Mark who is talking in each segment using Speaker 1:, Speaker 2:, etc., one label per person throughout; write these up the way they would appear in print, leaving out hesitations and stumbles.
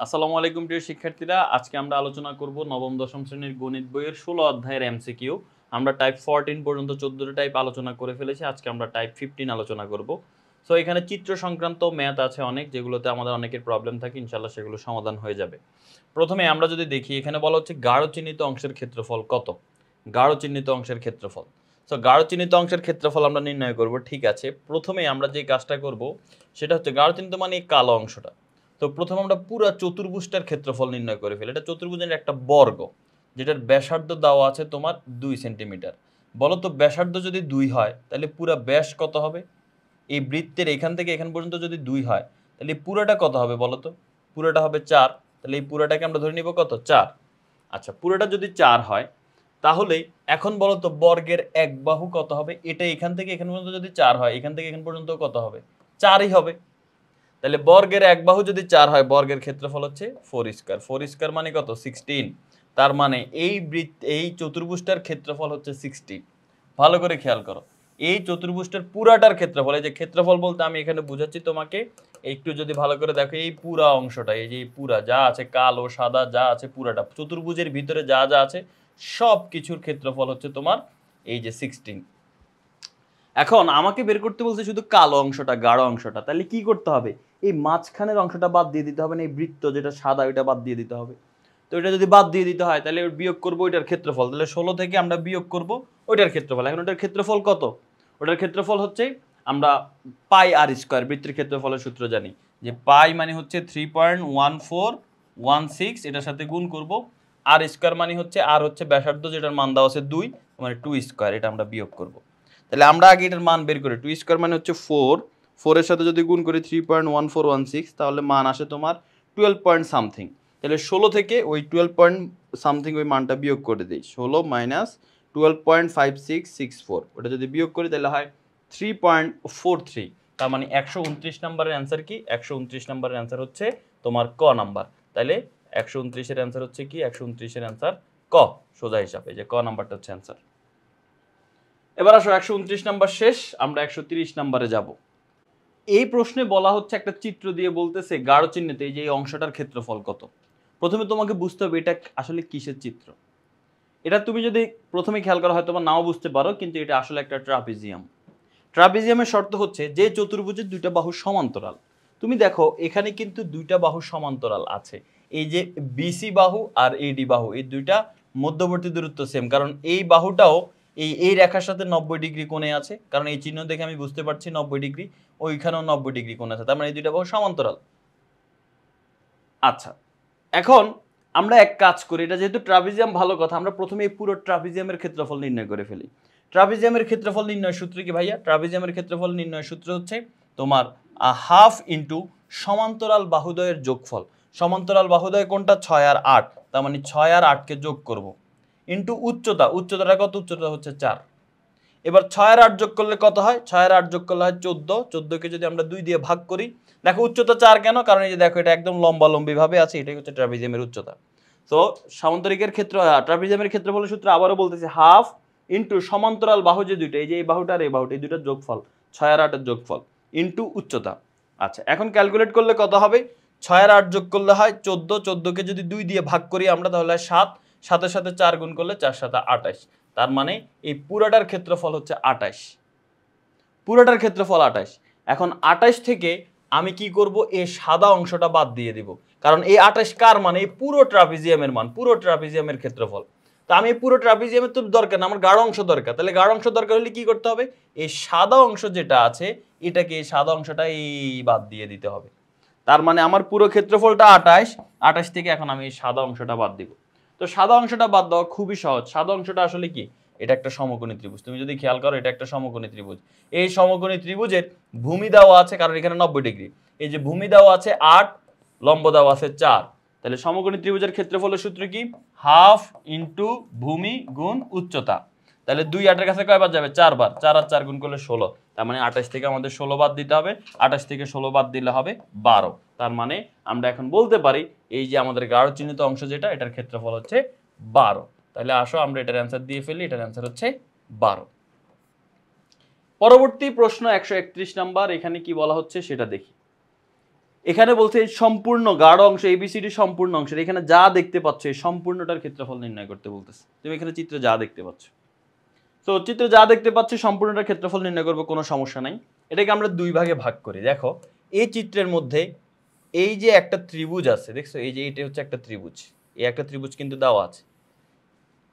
Speaker 1: আসসালামু আলাইকুম প্রিয় শিক্ষার্থীরা, আজকে আমরা আলোচনা করব নবম দশম শ্রেণীর গণিত বইয়ের 16 অধ্যায়ের এমসিকিউ। আমরা টাইপ 14 পর্যন্ত 14টা টাইপ আলোচনা করে ফেলেছি। আজকে আমরা টাইপ 15 আলোচনা করব। সো এখানে চিত্র সংক্রান্ত ম্যাথ আছে অনেক, যেগুলোতে আমাদের অনেকের প্রবলেম থাকে, ইনশাআল্লাহ সেগুলো সমাধান হয়ে যাবে। প্রথমে আমরা যদি দেখি, এখানে বলা হচ্ছে গাঢ় চিহ্নিত অংশের ক্ষেত্রফল কত। গাঢ় চিহ্নিত অংশের ক্ষেত্রফল, সো গাঢ় চিহ্নিত অংশের ক্ষেত্রফল আমরা নির্ণয় করব। ঠিক আছে, প্রথমে আমরা যে কাজটা করব সেটা হচ্ছে গাঢ় চিহ্নিত মানে এই কালো অংশটা। তো প্রথমে আমরা পুরো চতুর্ভুজটার ক্ষেত্রফল নির্ণয় করে ফেলি। এটা চতুর্ভুজের একটা বর্গ, যেটার ব্যাসার্ধ দেওয়া আছে তোমার 2 সেন্টিমিটার। বলো তো ব্যাসার্ধ যদি 2 হয় তাহলে পুরো ব্যাস কত হবে? এই বৃত্তের এখান থেকে এখান পর্যন্ত যদি 2 হয় তাহলে পুরোটা কত হবে বলো তো? পুরোটা হবে 4। তাহলে এই পুরোটাকে আমরা ধরে নিব কত? 4। আচ্ছা, পুরোটা যদি 4 হয় তাহলে এখন বলো তো বর্গের এক বাহু কত হবে? এটা এখান থেকে এখান পর্যন্ত যদি 4 হয়, এখান থেকে এখান পর্যন্ত কত হবে? 4ই হবে। তাহলে বর্গের এক বাহু যদি 4 হয়, বর্গের ক্ষেত্রফল হচ্ছে 4 স্কয়ার। 4 স্কয়ার মানে কত? 16। তার মানে এই চতুর্ভুজটার ক্ষেত্রফল হচ্ছে 16। ভালো করে খেয়াল করো, এই চতুর্ভুজটার পুরাটার ক্ষেত্রফল, এই যে ক্ষেত্রফল বলতে আমি এখানে বুঝাচ্ছি তোমাকে, একটু যদি ভালো করে দেখো, এই পুরা অংশটা, এই যে পুরা যা আছে কালো সাদা যা আছে পুরাটা চতুর্ভুজের ভিতরে যা যা আছে সব কিছুর ক্ষেত্রফল হচ্ছে তোমার এই যে 16। এখন আমাকে বের করতে বলছে শুধু কালো অংশটা, গাঢ় অংশটা। তাহলে কি করতে হবে? এই মাঝখানের অংশটা বাদ দিয়ে দিতে হবে না, এই বৃত্ত যেটা সাদা ওইটা বাদ দিয়ে দিতে হবে। তো এটা যদি বাদ দিয়ে দিতে হয় তাহলে বিয়োগ করবো ওইটার ক্ষেত্রফল। তাহলে 16 থেকে আমরা বিয়োগ করব ওইটার ক্ষেত্রফল। এখন ওটার ক্ষেত্রফল কত? ওটার ক্ষেত্রফল হচ্ছে আমরা পাই আর স্কয়ার, বৃত্তের ক্ষেত্রফলের সূত্র জানি যে পাই মানে হচ্ছে 3.1416, এটার সাথে গুণ করব। আর স্কয়ার মানে হচ্ছে, আর হচ্ছে ব্যাসার্ধ যেটার মান দেওয়া আছে 2 মানে 2 স্কয়ার, এটা আমরা বিয়োগ করব। তাহলে আমরা আগে এটার মান বের করি। 2 স্কয়ার মানে হচ্ছে 4, 4 এর সাথে যদি গুণ করি 3.1416 তাহলে মান আসে তোমার 12 পয়েন্ট সামথিং। তাহলে 16 থেকে ওই 12 পয়েন্ট সামথিং ওই মানটা বিয়োগ করে দিই। 16 মাইনাস 12.5664, ওটা যদি বিয়োগ করি তাহলে হয় 3.43। তার মানে 129 নম্বরের অ্যান্সার কি? 129 নম্বরের অ্যান্সার হচ্ছে তোমার ক নাম্বার। তাহলে 129 এর অ্যান্সার হচ্ছে কি? 129 এর অ্যান্সার ক, সোজা হিসাবে যে ক নাম্বারটা হচ্ছে অ্যান্সার। এবার আসো 129 নাম্বার শেষ, আমরা 130 নাম্বারে যাব। এই প্রশ্নে বলা হচ্ছে একটা চিত্র দিয়ে বলতেছে গাঢ় চিহ্নিত এই যে এই অংশটার ক্ষেত্রফল কত। প্রথমে তোমাকে বুঝতে হবে এটা আসলে কিসের চিত্র। এটা তুমি যদি প্রথমে খেয়াল করা হয় তোমার নাও বুঝতে পারো, কিন্তু এটা আসলে একটা ট্রাপিজিয়াম। ট্রাপিজিয়ামের শর্ত হচ্ছে যে চতুর্ভুজের দুইটা বাহু সমান্তরাল। তুমি দেখো এখানে কিন্তু দুইটা বাহু সমান্তরাল আছে। এই যে বিসি বাহু আর এডি বাহু, এই দুইটা মধ্যবর্তী দূরত্ব সেম, কারণ এই বাহুটাও এই রেখার সাথে 90 ডিগ্রি কোণে আছে, কারণ এই চিহ্ন দেখে আমি বুঝতে পারছি 90 ডিগ্রি, ওইখানেও 90 ডিগ্রি কোণে আছে, তার মানে এই দুইটা বাহু সমান্তরাল। আচ্ছা, এখন আমরা এক কাজ করি, এটা যেহেতু ট্রাপিজিয়াম ভালো কথা, আমরা প্রথমে এই পুরো ট্রাপিজিয়ামের ক্ষেত্রফল নির্ণয় করে ফেলি। ট্রাপিজিয়ামের ক্ষেত্রফল নির্ণয় সূত্র কি ভাইয়া? ট্রাপিজিয়ামের ক্ষেত্রফল নির্ণয় সূত্র হচ্ছে তোমার হাফ ইন্টু সমান্তরাল বাহুদ্বয়ের যোগফল। সমান্তরাল বাহুদ্বয় কোনটা? 6 আর 8, তার মানে 6 আর 8কে যোগ করব ইন্টু উচ্চতা। উচ্চতাটা কত? উচ্চতা হচ্ছে 4। এবার 6 আর 8 যোগ করলে কত হয়? 6 আর 8 যোগ করলে হয় 14। 14কে যদি আমরা 2 দিয়ে ভাগ করি, দেখো উচ্চতা 4 কেন? কারণ এই যে দেখো এটা একদম লম্বালম্বি ভাবে আছে, এটাই হচ্ছে ট্রাপিজিয়ামের উচ্চতা। তো সামান্তরিকের ক্ষেত্র ট্রাপিজিয়ামের ক্ষেত্রফলের সূত্র আবারও বলতেছি হাফ ইন্টু সমান্তরাল বাহু যে দুইটা, এই যে এই বাহুটা আর এই বাহুটা, এই দুইটার যোগফল 6 আর 8 এর যোগফল ইন্টু উচ্চতা। আচ্ছা, এখন ক্যালকুলেট করলে কত হবে? 6 আর 8 যোগ করলে হয় 14। 14কে যদি 2 দিয়ে ভাগ করি আমরা তাহলে হয় 7। 7-এর সাথে 4 গুণ করলে 4 7 28। তার মানে এই পুরাটার ক্ষেত্রফল হচ্ছে 28। পুরাটার ক্ষেত্রফল 28। এখন 28 থেকে আমি কি করব? এই সাদা অংশটা বাদ দিয়ে দিব, কারণ এই 28 কার মান? এই পুরো ট্রাপিজিয়ামের মান, পুরো ট্রাপিজিয়ামের ক্ষেত্রফল। তো আমি পুরো ট্রাপিজিয়ামের তো দরকার না, আমার গাঢ় অংশ দরকার। তাহলে গাঢ় অংশ দরকার হলে কি করতে হবে? এই সাদা অংশ যেটা আছে এটাকে, এই সাদা অংশটা এই বাদ দিয়ে দিতে হবে। তার মানে আমার পুরো ক্ষেত্রফলটা 28। 28 থেকে এখন আমি এই সাদা অংশটা বাদ দিব। তো সাদা অংশটা বাদ দেওয়া খুবই সহজ। সাদা অংশটা আসলে কি? এটা একটা সমকোণী ত্রিভুজ। তুমি যদি খেয়াল করো, এটা একটা সমকোণী ত্রিভুজ। এই সমকোণী ত্রিভুজের ভূমি দেওয়া আছে, কারণ এখানে 90 ডিগ্রি। এই যে ভূমি দেওয়া আছে 8, লম্ব দেওয়া আছে 4। তাহলে সমকোণী ত্রিভুজের ক্ষেত্রফলের সূত্র কি? হাফ ইন্টু ভূমি গুণ উচ্চতা। তাহলে 2 8 এর কাছে কয়বার যাবে? 4 বার। 4 আর 4 গুণ করলে 16। তার মানে 28 থেকে আমাদের 16 বাদ দিতে হবে। 28 থেকে 16 বাদ দিলে হবে 12। তার মানে আমরা এখন বলতে পারি এই যে আমাদের গাঢ় চিহ্নিত অংশ যেটা, এটার ক্ষেত্রফল হচ্ছে 12। তাহলে আসো আমরা এটার অ্যান্সার দিয়ে ফেলি। এটার অ্যান্সার হচ্ছে 12। পরবর্তী প্রশ্ন 131 নাম্বার, এখানে কি বলা হচ্ছে সেটা দেখি। এখানে বলছে সম্পূর্ণ গাঢ় অংশ এবিসিডি সম্পূর্ণ অংশ, এখানে যা দেখতে পাচ্ছ এই সম্পূর্ণটার ক্ষেত্রফল নির্ণয় করতে বলতেছে। তুমি এখানে চিত্রে যা দেখতে পাচ্ছ, তো চিত্রে যা দেখতে পাচ্ছ সম্পূর্ণটার ক্ষেত্রফল নির্ণয় করবো, কোনো সমস্যা নাই। এটাকে আমরা দুই ভাগে ভাগ করি। দেখো এই চিত্রের মধ্যে এই যে একটা ত্রিভুজ আছে, দেখছো এই যে এটা হচ্ছে একটা ত্রিভুজ, এই একটা ত্রিভুজ কিন্তু দেওয়া আছে।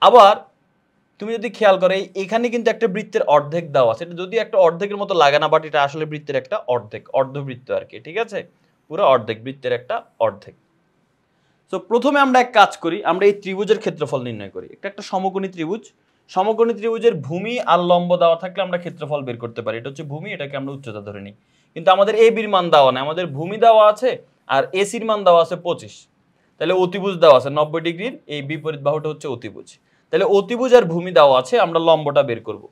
Speaker 1: আবার তুমি যদি খেয়াল করো এখানে কিন্তু একটা বৃত্তের অর্ধেক দেওয়া আছে, এটা যদি একটা অর্ধেকের মতো লাগে না, বাট এটা আসলে বৃত্তের একটা অর্ধেক, অর্ধবৃত্ত আর কি, ঠিক আছে, পুরো অর্ধেক, বৃত্তের একটা অর্ধেক। তো প্রথমে আমরা এক কাজ করি, আমরা এই ত্রিভুজের ক্ষেত্রফল নির্ণয় করি। একটা সমকোণী ত্রিভুজ, সমকোণী ত্রিভুজের ভূমি আর লম্ব দেওয়া থাকলে আমরা ক্ষেত্রফল বের করতে পারি। এটা হচ্ছে ভূমি, এটাকে আমরা উচ্চতা ধরে নিই। কিন্তু আমাদের এ বির মান দেওয়া নাই, আমাদের ভূমি দেওয়া আছে আর এসির মান দেওয়া আছে 25, তাহলে অতিভুজ দেওয়া আছে 90 ডিগ্রির, এই বিপরীত বাহুটা হচ্ছে অতিভুজ। তাহলে অতিভুজ আর ভূমি দেওয়া আছে, আমরা লম্বটা বের করব।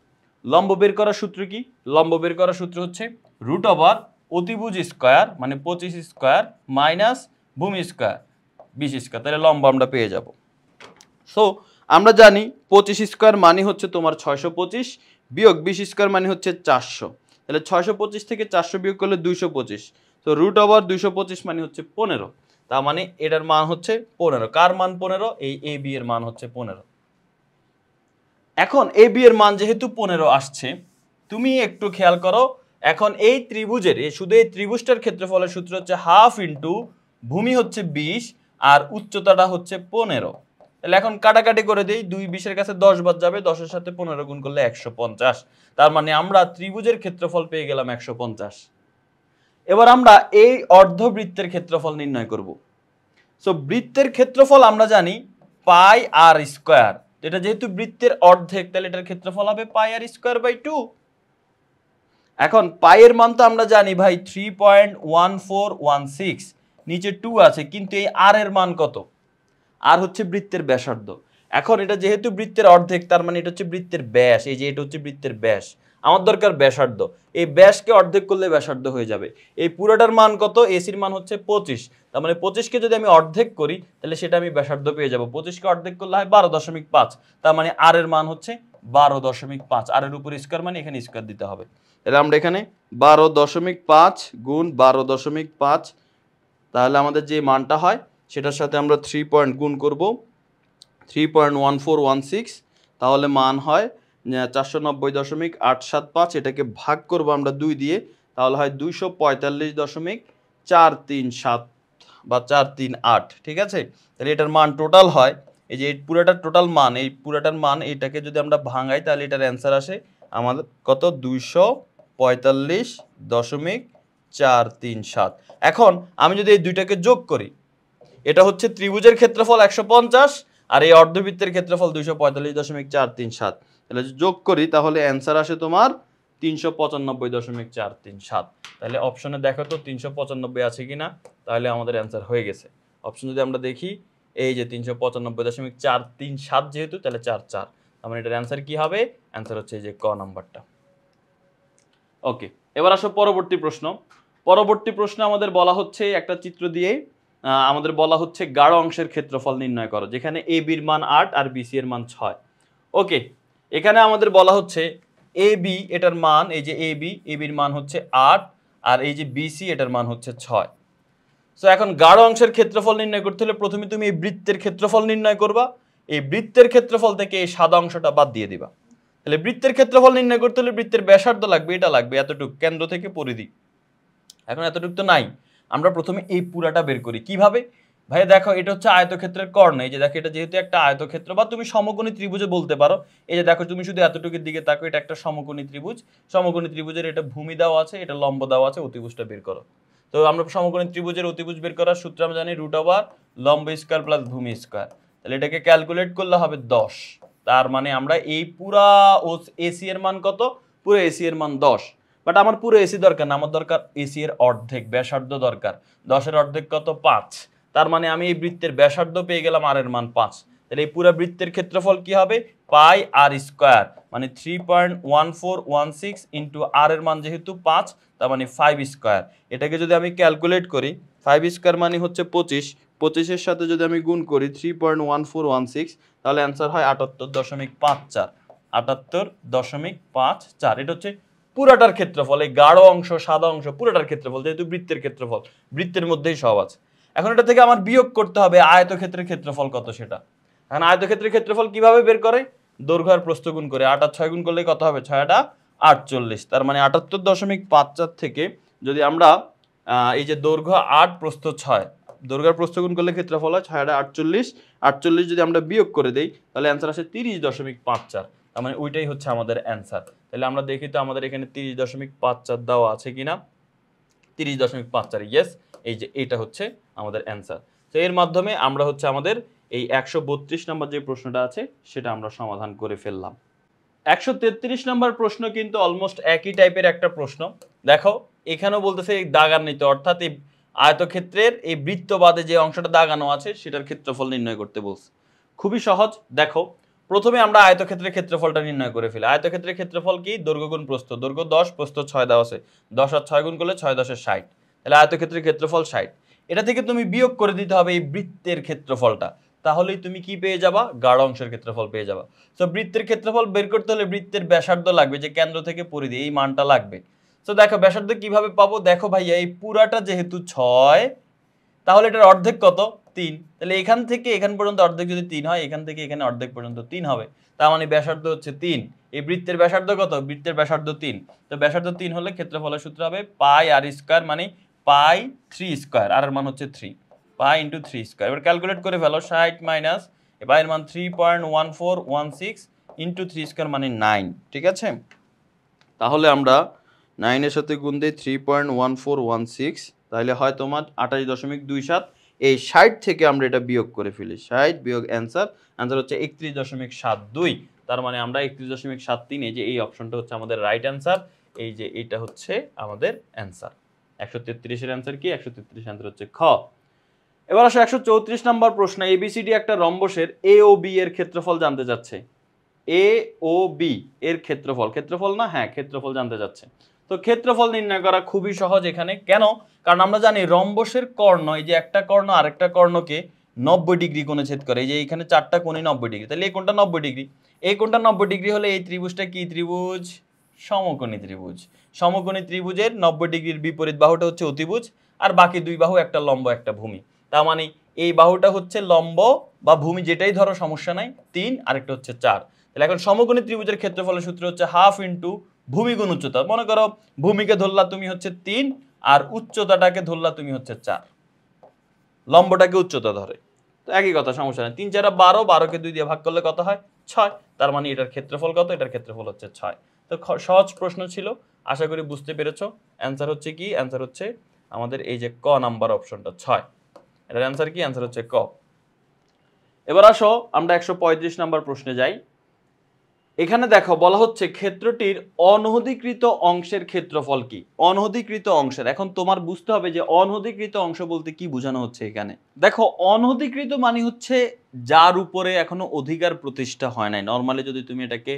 Speaker 1: লম্ব বের করার সূত্র কি? লম্ব বের করার সূত্র হচ্ছে রুট ওভার অতিভুজ স্কয়ার মানে 25 স্কয়ার মাইনাস ভূমি স্কয়ার 20 স্কয়ার, তাহলে লম্ব আমরা পেয়ে যাব। সো আমরা জানি 25 স্কয়ার মানে হচ্ছে তোমার 625 বিয়োগ 20 স্কয়ার মানে হচ্ছে 400, তাহলে 625 থেকে 400 বিয়োগ করলে 225, তো রুট ওভার 225 মানে হচ্ছে 15, তার মানে এটার মান হচ্ছে 15। কার মান 15? এই এ বি এর মান হচ্ছে 15। এখন এ বি এর মান যেহেতু 15 আসছে, তুমি একটু খেয়াল করো, এখন এই ত্রিভুজের শুধু এই ত্রিভুজটার ক্ষেত্রফলের সূত্র হচ্ছে হাফ ইন্টু ভূমি হচ্ছে 20 আর উচ্চতাটা হচ্ছে 15। তাহলে এখন কাটাকাটি করে দেই, 2 20-এর কাছে 10 বাদ যাবে, 10-এর সাথে 15 গুণ করলে 150, তার মানে আমরা ত্রিভুজের ক্ষেত্রফল পেয়ে গেলাম 150। এবার আমরা এই অর্ধবৃত্তের ক্ষেত্রফল নির্ণয় করব। সো বৃত্তের ক্ষেত্রফল আমরা জানি পাই আর স্কয়ার, এটা যেহেতু বৃত্তের অর্ধেক তাহলে এটার ক্ষেত্রফল হবে পাই আর স্কয়ার বাই 2। এখন পাই এর মান তো আমরা জানি ভাই 3.1416, নিচে 2 আছে, কিন্তু এই আর এর মান কত? আর হচ্ছে বৃত্তের ব্যাসার্ধ। এখন এটা যেহেতু বৃত্তের অর্ধেক তার মানে এটা হচ্ছে বৃত্তের ব্যাস, এই যে এটা হচ্ছে বৃত্তের ব্যাস, আমার দরকার ব্যাসার্ধ, এই ব্যাসকে অর্ধেক করলে ব্যাসার্ধ হয়ে যাবে। এই পুরোটার মান কত? এসির মান হচ্ছে 25, তার মানে 25কে যদি আমি অর্ধেক করি তাহলে সেটা আমি ব্যাসার্ধ পেয়ে যাব। 25কে অর্ধেক করলে হয় 12.5, তার মানে আর এর মান হচ্ছে 12.5, আর এর উপর স্কয়ার মানে এখানে স্কয়ার দিতে হবে। তাহলে আমরা এখানে 12.5 গুণ 12.5, তাহলে আমাদের যে মানটা হয় সেটার সাথে আমরা 3 পয়েন্ট গুণ করব, 3.1416, তাহলে মান হয় 490.875, এটাকে ভাগ করব আমরা 2 দিয়ে, তাহলে হয় 245.437 বা 438, ঠিক আছে। তাহলে এটার মান টোটাল হয়, এই যে পুরোটার টোটাল মান, এই পুরোটার মান এটাকে যদি আমরা ভাঙাই তাহলে এটার অ্যান্সার আসে আমাদের কত? 245.437। এখন আমি যদি এই দুইটাকে যোগ করি, এটা হচ্ছে ত্রিভুজের ক্ষেত্রফল 150 আর এই অর্ধবৃত্তের ক্ষেত্রফল 245.437, তাহলে যোগ করি তাহলে অ্যান্সার আসে তোমার 395.437। তাহলে অপশনে দেখো তো 395 আছে কিনা, তাহলে আমাদের অ্যান্সার হয়ে গেছে। অপশন যদি আমরা দেখি, এই যে 395.437 যেহেতু, তাহলে 44, তার মানে এটার অ্যান্সার কি হবে? অ্যান্সার হচ্ছে এই যে ক নাম্বারটা। ওকে, এবার আসো পরবর্তী প্রশ্ন। পরবর্তী প্রশ্ন আমাদের বলা হচ্ছে একটা চিত্র দিয়ে আমাদের বলা হচ্ছে গাঢ় অংশের ক্ষেত্রফল নির্ণয় করো, যেখানে এ বির মান 8 আর বিসি এর মান 6। ওকে, এখানে আমাদের বলা হচ্ছে এ বি এটার মান, এই যে এ বির মান হচ্ছে 8 আর এই যে বিসি এটার মান হচ্ছে 6। সো এখন গাঢ় অংশের ক্ষেত্রফল নির্ণয় করতে হলে প্রথমে তুমি এই বৃত্তের ক্ষেত্রফল নির্ণয় করবা, এই বৃত্তের ক্ষেত্রফল থেকে এই সাদা অংশটা বাদ দিয়ে দিবা। তাহলে বৃত্তের ক্ষেত্রফল নির্ণয় করতে হলে বৃত্তের ব্যাসার্ধ লাগবে, এটা লাগবে এতটুকু, কেন্দ্র থেকে পরিধি। এখন এতটুকু তো নাই, আমরা প্রথমে এই পুরাটা বের করি। কিভাবে ভাই? দেখো এটা হচ্ছে আয়তক্ষেত্রের কর্ণ, এই যে দেখো এটা যেহেতু একটা আয়তক্ষেত্র বা তুমি সমকোণী ত্রিভুজে বলতে পারো। এই যে দেখো তুমি শুধু এতটুকুর দিকে তাকো, এটা একটা সমকোণী ত্রিভুজ, সমকোণী ত্রিভুজের এটা ভূমি দেওয়া আছে, এটা লম্ব দেওয়া আছে, অতিভুজটা বের করো। তো আমরা সমকোণী ত্রিভুজের অতিভুজ বের করার সূত্র আমরা জানি রুট ওভার লম্ব স্কয়ার প্লাস ভূমি স্কয়ার, তাহলে এটাকে ক্যালকুলেট করলে হবে 10। তার মানে আমরা এই পুরা এসি এর মান কত? পুরো এসি এর মান 10, বাট আমার পুরো এসি দরকার না, আমার দরকার এসি এর অর্ধেক, ব্যাসার্ধ দরকার। 10-এর অর্ধেক কত? 5, তার মানে আমি এই বৃত্তের ব্যাসার্ধ পেয়ে গেলাম আর এর মান 5। তাহলে এই পুরো বৃত্তের ক্ষেত্রফল কি হবে? পাই আর স্কয়ার মানে 3.1416 ইন্টু আর এর মান যেহেতু 5, তার মানে 5 স্কয়ার। এটাকে যদি আমি ক্যালকুলেট করি, 5 স্কয়ার মানে হচ্ছে 25, 25-এর সাথে যদি আমি গুণ করি 3.1416, তাহলে অ্যান্সার হয় 78.54, 78.54। এটা হচ্ছে পুরাটার ক্ষেত্রফল, এই গাঢ় অংশ সাদা অংশ পুরাটার ক্ষেত্রফল, যেহেতু বৃত্তের ক্ষেত্রফল, বৃত্তের মধ্যেই সব আছে। এখন এটা থেকে আমার বিয়োগ করতে হবে আয়তক্ষেত্রের ক্ষেত্রফল কত সেটা। এখন আয়তক্ষেত্রের ক্ষেত্রফল কিভাবে বের করে? দৈর্ঘ্য আর প্রস্থ গুণ করে। 8 আর 6 গুণ করলে কত হবে? 6 8 48। তার মানে 78.54 থেকে যদি আমরা এই যে দৈর্ঘ্য 8 প্রস্থ 6, দৈর্ঘ্য আর প্রস্থ গুণ করলে ক্ষেত্রফল হয় 6 48। 48 যদি আমরা বিয়োগ করে দেই তাহলে অ্যান্সার আসে 30.54। তার মানে ওইটাই হচ্ছে আমাদের অ্যান্সার। তাহলে আমরা দেখি তো আমাদের এখানে 30.54 দেওয়া আছে কিনা। 30.54, ইয়েস, এই যে এটা হচ্ছে আমাদের অ্যান্সার। তো এর মাধ্যমে আমরা হচ্ছে আমাদের এই 132 নম্বর যে প্রশ্নটা আছে সেটা আমরা সমাধান করে ফেললাম। 133 নম্বর প্রশ্ন কিন্তু অলমোস্ট একই টাইপের একটা প্রশ্ন। দেখো এখানেও বলতেছে দাগান্বিত, অর্থাৎ এই আয়তক্ষেত্রের এই বৃত্তবাদে যে অংশটা দাগানো আছে সেটার ক্ষেত্রফল নির্ণয় করতে বলছে। খুবই সহজ। দেখো প্রথমে আমরা আয়তক্ষেত্রের ক্ষেত্রফলটা নির্ণয় করে ফেলি। আয়তক্ষেত্রের ক্ষেত্রফল কি? দৈর্ঘ্য গুণ প্রস্থ। দৈর্ঘ্য 10, প্রস্থ 6 দেওয়া আছে। 10 আর 6 গুণ করলে 6 10 60। তাহলে আয়তক্ষেত্রের ক্ষেত্রফল 60। এটা থেকে তুমি বিয়োগ করে দিতে হবে এই বৃত্তের ক্ষেত্রফলটা, তাহলেই তুমি কি পেয়ে যাবা? গাঢ় অংশের ক্ষেত্রফল পেয়ে যাবা। তো বৃত্তের ক্ষেত্রফল বের করতে হলে বৃত্তের ব্যাসার্ধ লাগবে, যে কেন্দ্র থেকে পরিধি, এই মানটা লাগবে। তো দেখো ব্যাসার্ধ কিভাবে পাবো? দেখো ভাইয়া এই পুরাটা যেহেতু 6, তাহলে এটার অর্ধেক কত? 3। তাহলে এখান থেকে এখান পর্যন্ত অর্ধেক যদি 3 হয়, এখান থেকে এখানে অর্ধেক পর্যন্ত 3 হবে। তার মানে ব্যাসার্ধ হচ্ছে 3। এই বৃত্তের ব্যাসার্ধ কত? বৃত্তের ব্যাসার্ধ 3। তো ব্যাসার্ধ 3 হলে ক্ষেত্রফলের সূত্র হবে পাই আর স্কয়ার, মানে পাই 3 স্কয়ার, আর এর মান হচ্ছে 3, পাই ইনটু 3 স্কয়ার। এবার ক্যালকুলেট করে ফেলো। 60 মাইনাস পাই এর মান 3.1416 ইনটু 3 স্কয়ার মানে 9, ঠিক আছে? তাহলে আমরা 9 এর সাথে গুণ দেই 3.1416, তাহলে হয় তোমার 28.27। এই 60 থেকে আমরা এটা বিয়োগ করে ফেলি। 60 বিয়োগ অ্যান্সার, অ্যান্সার হচ্ছে 31.72। তার মানে আমরা 31.73, এই যে এই অপশনটা হচ্ছে আমাদের রাইট অ্যান্সার। এই যে এটা হচ্ছে আমাদের অ্যান্সার। 133 এর অ্যান্সার কি? 133 অ্যান্সার হচ্ছে খ। এবার আসো 134 নম্বর প্রশ্ন। এবিসিডি একটা রম্বসের এ ও বি এর ক্ষেত্রফল জানতে যাচ্ছে। এ ও বি এর ক্ষেত্রফল, ক্ষেত্রফল না, হ্যাঁ ক্ষেত্রফল জানতে যাচ্ছে। তো ক্ষেত্রফল নির্ণয় করা খুবই সহজ এখানে। কেন? কারণ আমরা জানি রম্বসের কর্ণ, এই যে একটা কর্ণ আরেকটা কর্ণকে 90 ডিগ্রি কোণে ছেদ করে। এই যে এখানে 4টা কোণই 90 ডিগ্রি, তাহলে এই কোণটা 90 ডিগ্রি। এই কোণটা 90 ডিগ্রি হলে এই ত্রিভুজটা কি ত্রিভুজ? সমকোণী ত্রিভুজ। সমকোণী ত্রিভুজের 90 ডিগ্রির বিপরীত বাহুটা হচ্ছে অতিভুজ, আর বাকি দুই বাহু, একটা লম্ব একটা ভূমি। তার মানে এই বাহুটা হচ্ছে লম্ব বা ভূমি, যেটাই ধরো সমস্যা নাই, 3, আরেকটা হচ্ছে 4। তাহলে এখন সমকোণী ত্রিভুজের ক্ষেত্রফলের সূত্র হচ্ছে হাফ ইন্টু ভূমি গুণ উচ্চতা। মনে করো ভূমিকে ধরলা তুমি হচ্ছে 3, আর উচ্চতাটাকে ধরলা তুমি হচ্ছে 4, লম্বটাকে উচ্চতা ধরে, তো একই কথা, সমস্যা নেই। 3 4 12, 12কে 2 দিয়ে ভাগ করলে কত হয়? 6। তার মানে এটার ক্ষেত্রফল কত? এটার ক্ষেত্রফল হচ্ছে 6। তো সহজ প্রশ্ন ছিল, আশা করি বুঝতে পেরেছো। অ্যান্সার হচ্ছে কি? অ্যান্সার হচ্ছে আমাদের এই যে ক নাম্বার অপশনটা 6। এটার অ্যান্সার কি? অ্যান্সার হচ্ছে ক। এবার আসো আমরা 135 নাম্বার প্রশ্নে যাই। এখানে দেখো বলা হচ্ছে ক্ষেত্রটির অনধিকৃত অংশের ক্ষেত্রফল কি? অনধিকৃত অংশের, এখন তোমার বুঝতে হবে যে অনধিকৃত অংশ বলতে কি বোঝানো হচ্ছে এখানে। দেখো অনধিকৃত মানে হচ্ছে যার উপরে এখনো অধিকার প্রতিষ্ঠা হয় নাই, নরমালি যদি তুমি এটাকে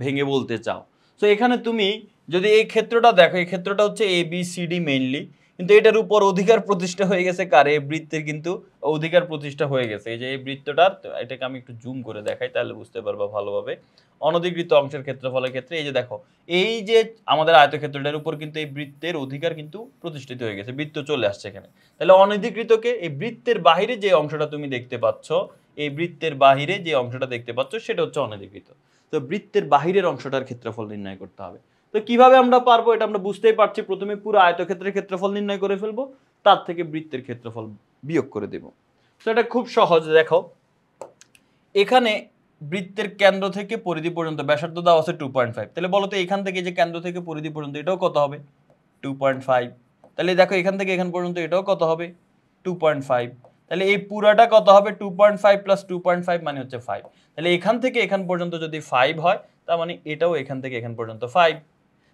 Speaker 1: ভেঙে বলতে চাও। তো এখানে তুমি যদি এই ক্ষেত্রটা দেখো, এই ক্ষেত্রটা হচ্ছে A B C D mainly, কিন্তু এটার উপর অধিকার প্রতিষ্ঠা হয়ে গেছে কার? এই বৃত্তের কিন্তু অধিকার প্রতিষ্ঠা হয়ে গেছে। এই যে এই বৃত্তটার, এটাকে আমি একটু জুম করে দেখাই তাহলে বুঝতে পারবা ভালোভাবে। অনধিকৃত অংশের ক্ষেত্রফলের ক্ষেত্রে এই যে দেখো, এই যে আমাদের আয়তক্ষেত্রটার উপর কিন্তু এই বৃত্তের অধিকার কিন্তু প্রতিষ্ঠিত হয়ে গেছে, বৃত্ত চলে আসছে এখানে। তাহলে অনধিকৃতকে এই বৃত্তের বাহিরে যে অংশটা তুমি দেখতে পাচ্ছ, এই বৃত্তের বাহিরে যে অংশটা দেখতে পাচ্ছ সেটা হচ্ছে অনধিকৃত। তো বৃত্তের বাহিরের অংশটার ক্ষেত্রফল নির্ণয় করতে হবে। তো কিভাবে আমরা পারবো এটা আমরা বুঝতেই পারছি। প্রথমে পুরো আয়তক্ষেত্রের ক্ষেত্রফল নির্ণয় করে ফেলবো, তার থেকে বৃত্তের ক্ষেত্রফল বিয়োগ করে দেব। তো এটা খুব সহজ। দেখো এখানে বৃত্তের কেন্দ্র থেকে পরিধি পর্যন্ত ব্যাসার্ধ দেওয়া আছে 2.5। তাহলে বলো তো এখান থেকে যে কেন্দ্র থেকে পরিধি পর্যন্ত এটাও কত হবে? 2.5। তাহলে দেখো এখান থেকে এখান পর্যন্ত এটাও কত হবে? 2.5। তাহলে এই পুরাটা কত হবে? 2.5 প্লাস 2.5 মানে হচ্ছে 5। তাহলে এখান থেকে এখান পর্যন্ত যদি 5 হয়, তার মানে এটাও এখান থেকে এখান পর্যন্ত 5।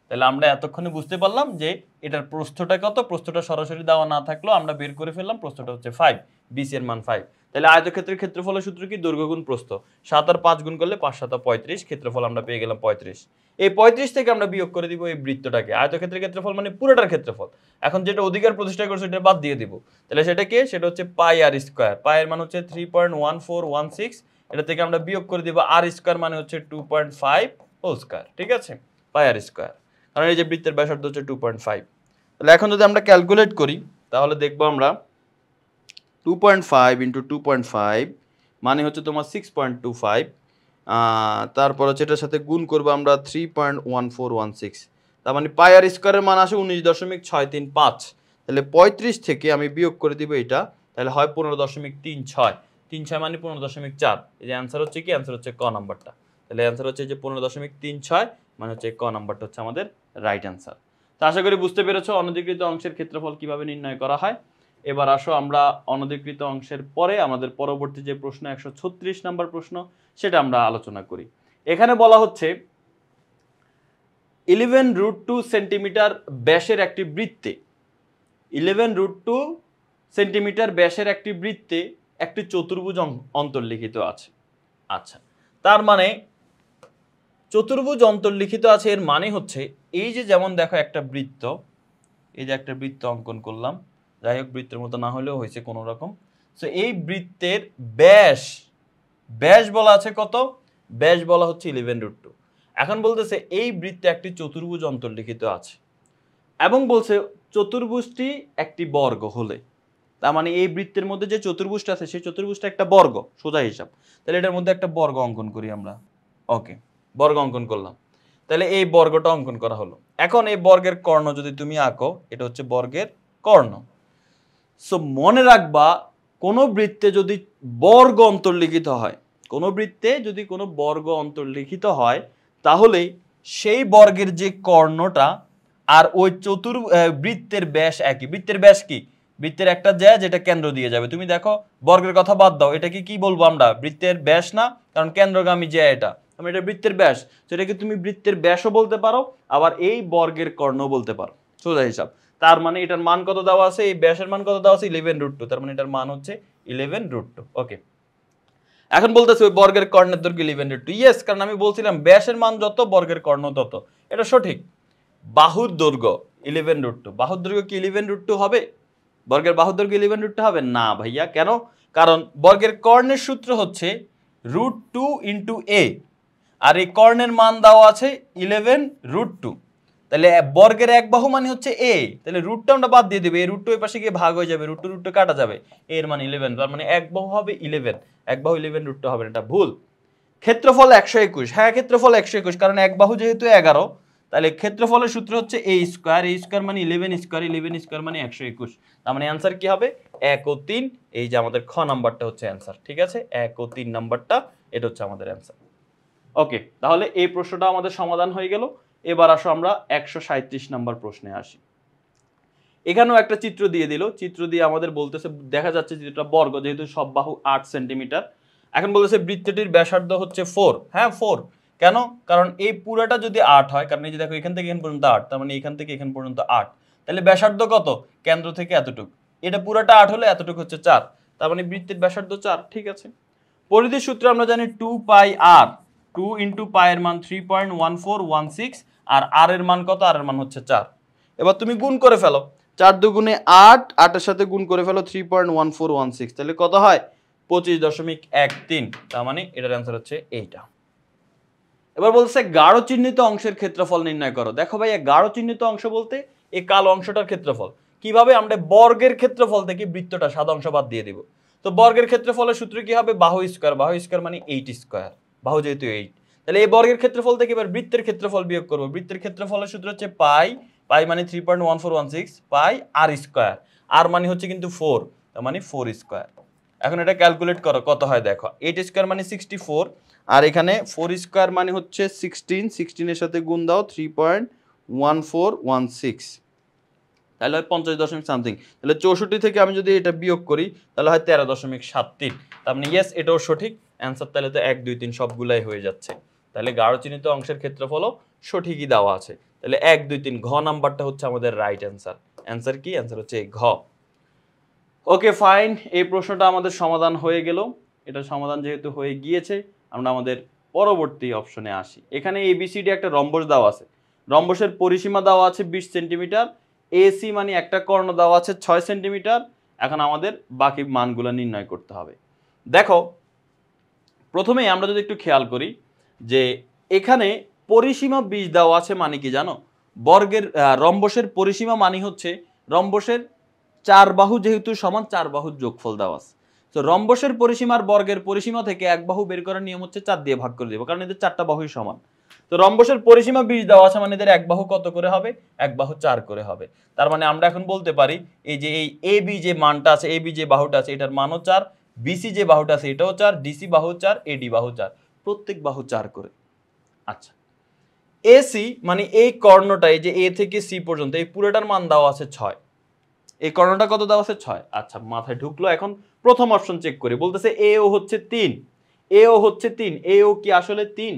Speaker 1: তাহলে আমরা এতক্ষণে বুঝতে পারলাম যে এটার প্রস্থটা কত। প্রস্থটা সরাসরি দেওয়া না থাকলেও আমরা বের করে ফেললাম, প্রস্থটা হচ্ছে 5, বিসি এর মান 5। তাহলে আয়তক্ষেত্রের ক্ষেত্রফলের সূত্র কি? দৈর্ঘ্য গুণ প্রস্থ। 7 আর 5 গুণ করলে 5 7 35, ক্ষেত্রফল আমরা পেয়ে গেলাম 35। এই 35 থেকে আমরা বিয়োগ করে দিব এই বৃত্তটাকে। আয়তক্ষেত্রের ক্ষেত্রফল মানে পুরোটার ক্ষেত্রফল। এখন যেটা অধিকার প্রতিষ্ঠা করছে সেটা বাদ দিয়ে দিব। তাহলে সেটা কি? সেটা হচ্ছে পাই আর স্কয়ার। পাই এর মান হচ্ছে 3.1416। এটা থেকে আমরা বিয়োগ করে দিব আর স্কয়ার, মানে হচ্ছে 2.5 হোল স্কয়ার, ঠিক আছে? পাই আর স্কয়ার। কারণ এই যে বৃত্তের ব্যাসার্ধ হচ্ছে 2.5। তাহলে এখন যদি আমরা ক্যালকুলেট করি তাহলে দেখবো আমরা 2.5 ইন্টু 2.5 মানে হচ্ছে তোমার 6.25, তারপর হচ্ছে এটার সাথে গুণ করবো আমরা 3.1416, তার মানে পাই আর স্কোয়ারের মান আসে 19.635। তাহলে 35 থেকে আমি বিয়োগ করে দিব এটা, তাহলে হয় 15.36, 36 মানে 15.4। এই যে অ্যান্সার হচ্ছে কি, অ্যান্সার হচ্ছে ক নাম্বারটা। তাহলে অ্যান্সার হচ্ছে যে 15.36 মানে হচ্ছে ক নাম্বারটা হচ্ছে আমাদের রাইট অ্যান্সার। তো আশা করি বুঝতে পেরেছো অনধিকৃত অংশের ক্ষেত্রফল কিভাবে নির্ণয় করা হয়। এবার আসো আমরা অনধিকৃত অংশের পরে আমাদের পরবর্তী যে প্রশ্ন 136 নাম্বার প্রশ্ন সেটা আমরা আলোচনা করি। এখানে বলা হচ্ছে 11√2 সেন্টিমিটার ব্যাসের একটি বৃত্তে 11√2 সেন্টিমিটার ব্যাসের একটি বৃত্তে একটি চতুর্ভুজ অন্তর্লিখিত আছে। আচ্ছা, তার মানে চতুর্ভুজ অন্তর্লিখিত আছে এর মানে হচ্ছে এই যে যেমন দেখো একটা বৃত্ত, এই যে একটা বৃত্ত অঙ্কন করলাম, যাই হোক বৃত্তের মতো না হলেও হয়েছে কোনো রকম। সো এই বৃত্তের ব্যাস, ব্যাস বলা আছে কত, ব্যাস বলা হচ্ছে 11√2। এখন বলতেছে এই বৃত্তে একটি চতুর্ভুজ অন্তর্লিখিত আছে এবং বলছে চতুর্ভুজটি একটি বর্গ হলে, তার মানে এই বৃত্তের মধ্যে যে চতুর্ভুজটা আছে সেই চতুর্ভুজটা একটা বর্গ, সোজা হিসাব। তাহলে এটার মধ্যে একটা বর্গ অঙ্কন করি আমরা। ওকে, বর্গ অঙ্কন করলাম। তাহলে এই বর্গটা অঙ্কন করা হলো। এখন এই বর্গের কর্ণ যদি তুমি আঁকো, এটা হচ্ছে বর্গের কর্ণ। সো মনে রাখবা কোনো বৃত্তে যদি বর্গ অন্তর্লিখিত হয়, কোনো বৃত্তে যদি কোনো বর্গ অন্তর্লিখিত হয় তাহলে সেই বর্গের যে কর্ণটা আর ওই বৃত্তের ব্যাস একই। বৃত্তের ব্যাস কি, বৃত্তের একটা জ্যা যেটা কেন্দ্র দিয়ে যাবে। তুমি দেখো বর্গের কথা বাদ দাও, এটাকে কি বলবো আমরা, বৃত্তের ব্যাস না, কারণ কেন্দ্রগামী জ্যা এটা, এটা বৃত্তের ব্যাস। তো এটাকে তুমি বৃত্তের ব্যাসও বলতে পারো, আবার এই বর্গের কর্ণ বলতে পারো, সোজা হিসাব। তার মানে এটার মান কত দেওয়া আছে, এই ব্যাসের মান কত দেওয়া আছে 11√2, তার মানে এটার মান হচ্ছে 11√2। ওকে, এখন বলতেছে ওই বর্গের কর্ণের দৈর্ঘ্য 11√2। ইয়েস, কারণ আমি বলছিলাম ব্যাসের মান যত বর্গের কর্ণ তত, এটা সঠিক। বাহুর দৈর্ঘ্য 11√2, বাহুর দৈর্ঘ্য কি 11√2 হবে? বর্গের বাহুর দৈর্ঘ্য 11√2 হবে না ভাইয়া। কেন? কারণ বর্গের কর্ণের সূত্র হচ্ছে √2 ইন্টু এ, আর এই কর্ণের মান দেওয়া আছে 11√2। তাহলে বর্গের এক বাহু মানে হচ্ছে এ, তাহলে রুটটা আমরা বাদ দিয়ে দেবে, এই রুটটা ওই পাশে গিয়ে ভাগ হয়ে যাবে, রুটটা কাটা যাবে, এর মানে 11, তার মানে এক বাহু হবে 11, এক বাহু 11√2 হবে, এটা ভুল। ক্ষেত্রফল 121, হ্যাঁ ক্ষেত্রফল 121, কারণ এক বাহু যেহেতু 11, তাহলে ক্ষেত্রফলের সূত্র হচ্ছে এ স্কোয়ার, এ স্কোয়ার মানে 11 স্কোয়ার, 11 স্কোয়ার মানে 121, তার মানে অ্যান্সার কি হবে 1 ও 3। এই যে আমাদের খ নাম্বারটা হচ্ছে অ্যান্সার, ঠিক আছে, 1 ও 3 নাম্বারটা এটা হচ্ছে আমাদের অ্যান্সার। ওকে, তাহলে এই প্রশ্নটা আমাদের সমাধান হয়ে গেল। এবার আসো আমরা 137 নাম্বার প্রশ্নে আসি। এখানেও একটা চিত্র দিয়ে দিল, চিত্র দিয়ে আমাদের বলতেছে, দেখা যাচ্ছে চিত্রটা বর্গ, যেহেতু সব বাহু 8 সেন্টিমিটার। এখন বলতেছে বৃত্তটির ব্যাসার্ধ হচ্ছে 4, হ্যাঁ 4। কেন? কারণ এই পুরাটা যদি 8 হয়, কারণ এই যে দেখো এখান থেকে এখান পর্যন্ত 8, তার মানে এখান থেকে এখান পর্যন্ত 8, তাহলে ব্যাসার্ধ কত, কেন্দ্র থেকে এতটুকু, এটা পুরাটা 8 হলে এতটুকু হচ্ছে 4, তার মানে বৃত্তের ব্যাসার্ধ 4, ঠিক আছে। পরিধির সূত্র আমরা জানি 2 পাই আর, 2 ইন্টু পাই এর মান 3.1416, আর আর এর মান কত, আর এর মান হচ্ছে 4। এবার তুমি গুণ করে ফেলো, 4 দুগুণে 8, 8 এর সাথে গুণ করে ফেলো 3.1416, তাহলে কত হয় 25.13, তার মানে এটার অ্যান্সার হচ্ছে এইটা। এবার বলছে গাঢ় চিহ্নিত অংশের ক্ষেত্রফল নির্ণয় করো। দেখো ভাই, গাঢ় চিহ্নিত অংশ বলতে এই কালো অংশটার ক্ষেত্রফল। কিভাবে? আমরা বর্গের ক্ষেত্রফল থেকে বৃত্তটা সাদা অংশ বাদ দিয়ে দিব। তো বর্গের ক্ষেত্রফলের সূত্র কি হবে, বাহু স্কয়ার, বাহু স্কয়ার মানে 8 স্কয়ার, বাহু যেহেতু 8, তাহলে এই বর্গের ক্ষেত্রফল থেকে এবার বৃত্তের ক্ষেত্রফল বিয়োগ করব। বৃত্তের ক্ষেত্রফলের সূত্র হচ্ছে পাই, পাই মানে 3.1416 পাই আর স্কয়ার, আর মানে হচ্ছে কিন্তু 4, তার মানে 4 স্কয়ার। এখন এটা ক্যালকুলেট করো কত হয়, দেখো 8 স্কয়ার মানে 64, আর এখানে 4 স্কয়ার মানে হচ্ছে 16, 16 এর সাথে গুণ দাও 3.1416, তাহলে হয় 50 সামথিং। তাহলে 64 থেকে আমি যদি এটা বিয়োগ করি তাহলে হয় 13.73, তার মানে ইয়েস এটাও সঠিক অ্যান্সার। তাহলে তো 1 2 3 সবগুলাই হয়ে যাচ্ছে। তাহলে গাঢ় চিহ্নিত অংশের ক্ষেত্রফলও সঠিকই দেওয়া আছে। তাহলে 1 2 3 ঘ নাম্বারটা হচ্ছে আমাদের রাইট অ্যান্সার। অ্যান্সার কি? অ্যান্সার হচ্ছে ঘ। ওকে ফাইন, এই প্রশ্নটা আমাদের সমাধান হয়ে গেল। এটা সমাধান যেহেতু হয়ে গিয়েছে, আমরা আমাদের পরবর্তী অপশনে আসি। এখানে এবিসিডি একটা রম্বস দেওয়া আছে, রম্বসের পরিসীমা দেওয়া আছে 20 সেন্টিমিটার, এসি মানে একটা কর্ণ দেওয়া আছে 6 সেন্টিমিটার। এখন আমাদের বাকি মানগুলো নির্ণয় করতে হবে। দেখো প্রথমেই আমরা যদি একটু খেয়াল করি যে এখানে পরিসীমা 20 দেওয়া আছে মানে কি জানো, বর্গের রম্বসের পরিসীমা মানে হচ্ছে রম্বসের 4 বাহু যেহেতু সমান 4 বাহুর যোগফল দেওয়া আছে। তো রম্বসের পরিসীমার বর্গের পরিসীমা থেকে এক বাহু বের করার নিয়ম হচ্ছে 4 দিয়ে ভাগ করে দেব, কারণ এদের 4টা বাহুই সমান। তো রম্বসের পরিসীমা 20 দেওয়া আছে, মানে এদের এক বাহু কত করে হবে? এক বাহু 4 করে হবে। তার মানে আমরা এখন বলতে পারি এই যে এই এবি যে মানটা আছে, এবি যে বাহুটা আছে এটার মানও 4, বিসি যে বাহুটা আছে এটাও 4, ডিসি বাহু 4, এডি বাহু 4, প্রত্যেক বাহু 4 করে। আচ্ছা, এসি মানে এই কর্ণটা, এই যে এ থেকে সি পর্যন্ত এই পুরোটার মান দেওয়া আছে 6। এই কর্ণটা কত দেওয়া আছে? 6। আচ্ছা, মাথায় ঢুকলো। এখন প্রথম অপশন চেক করি, বলতেছে এও হচ্ছে 3, এও হচ্ছে 3, এও কি আসলে 3?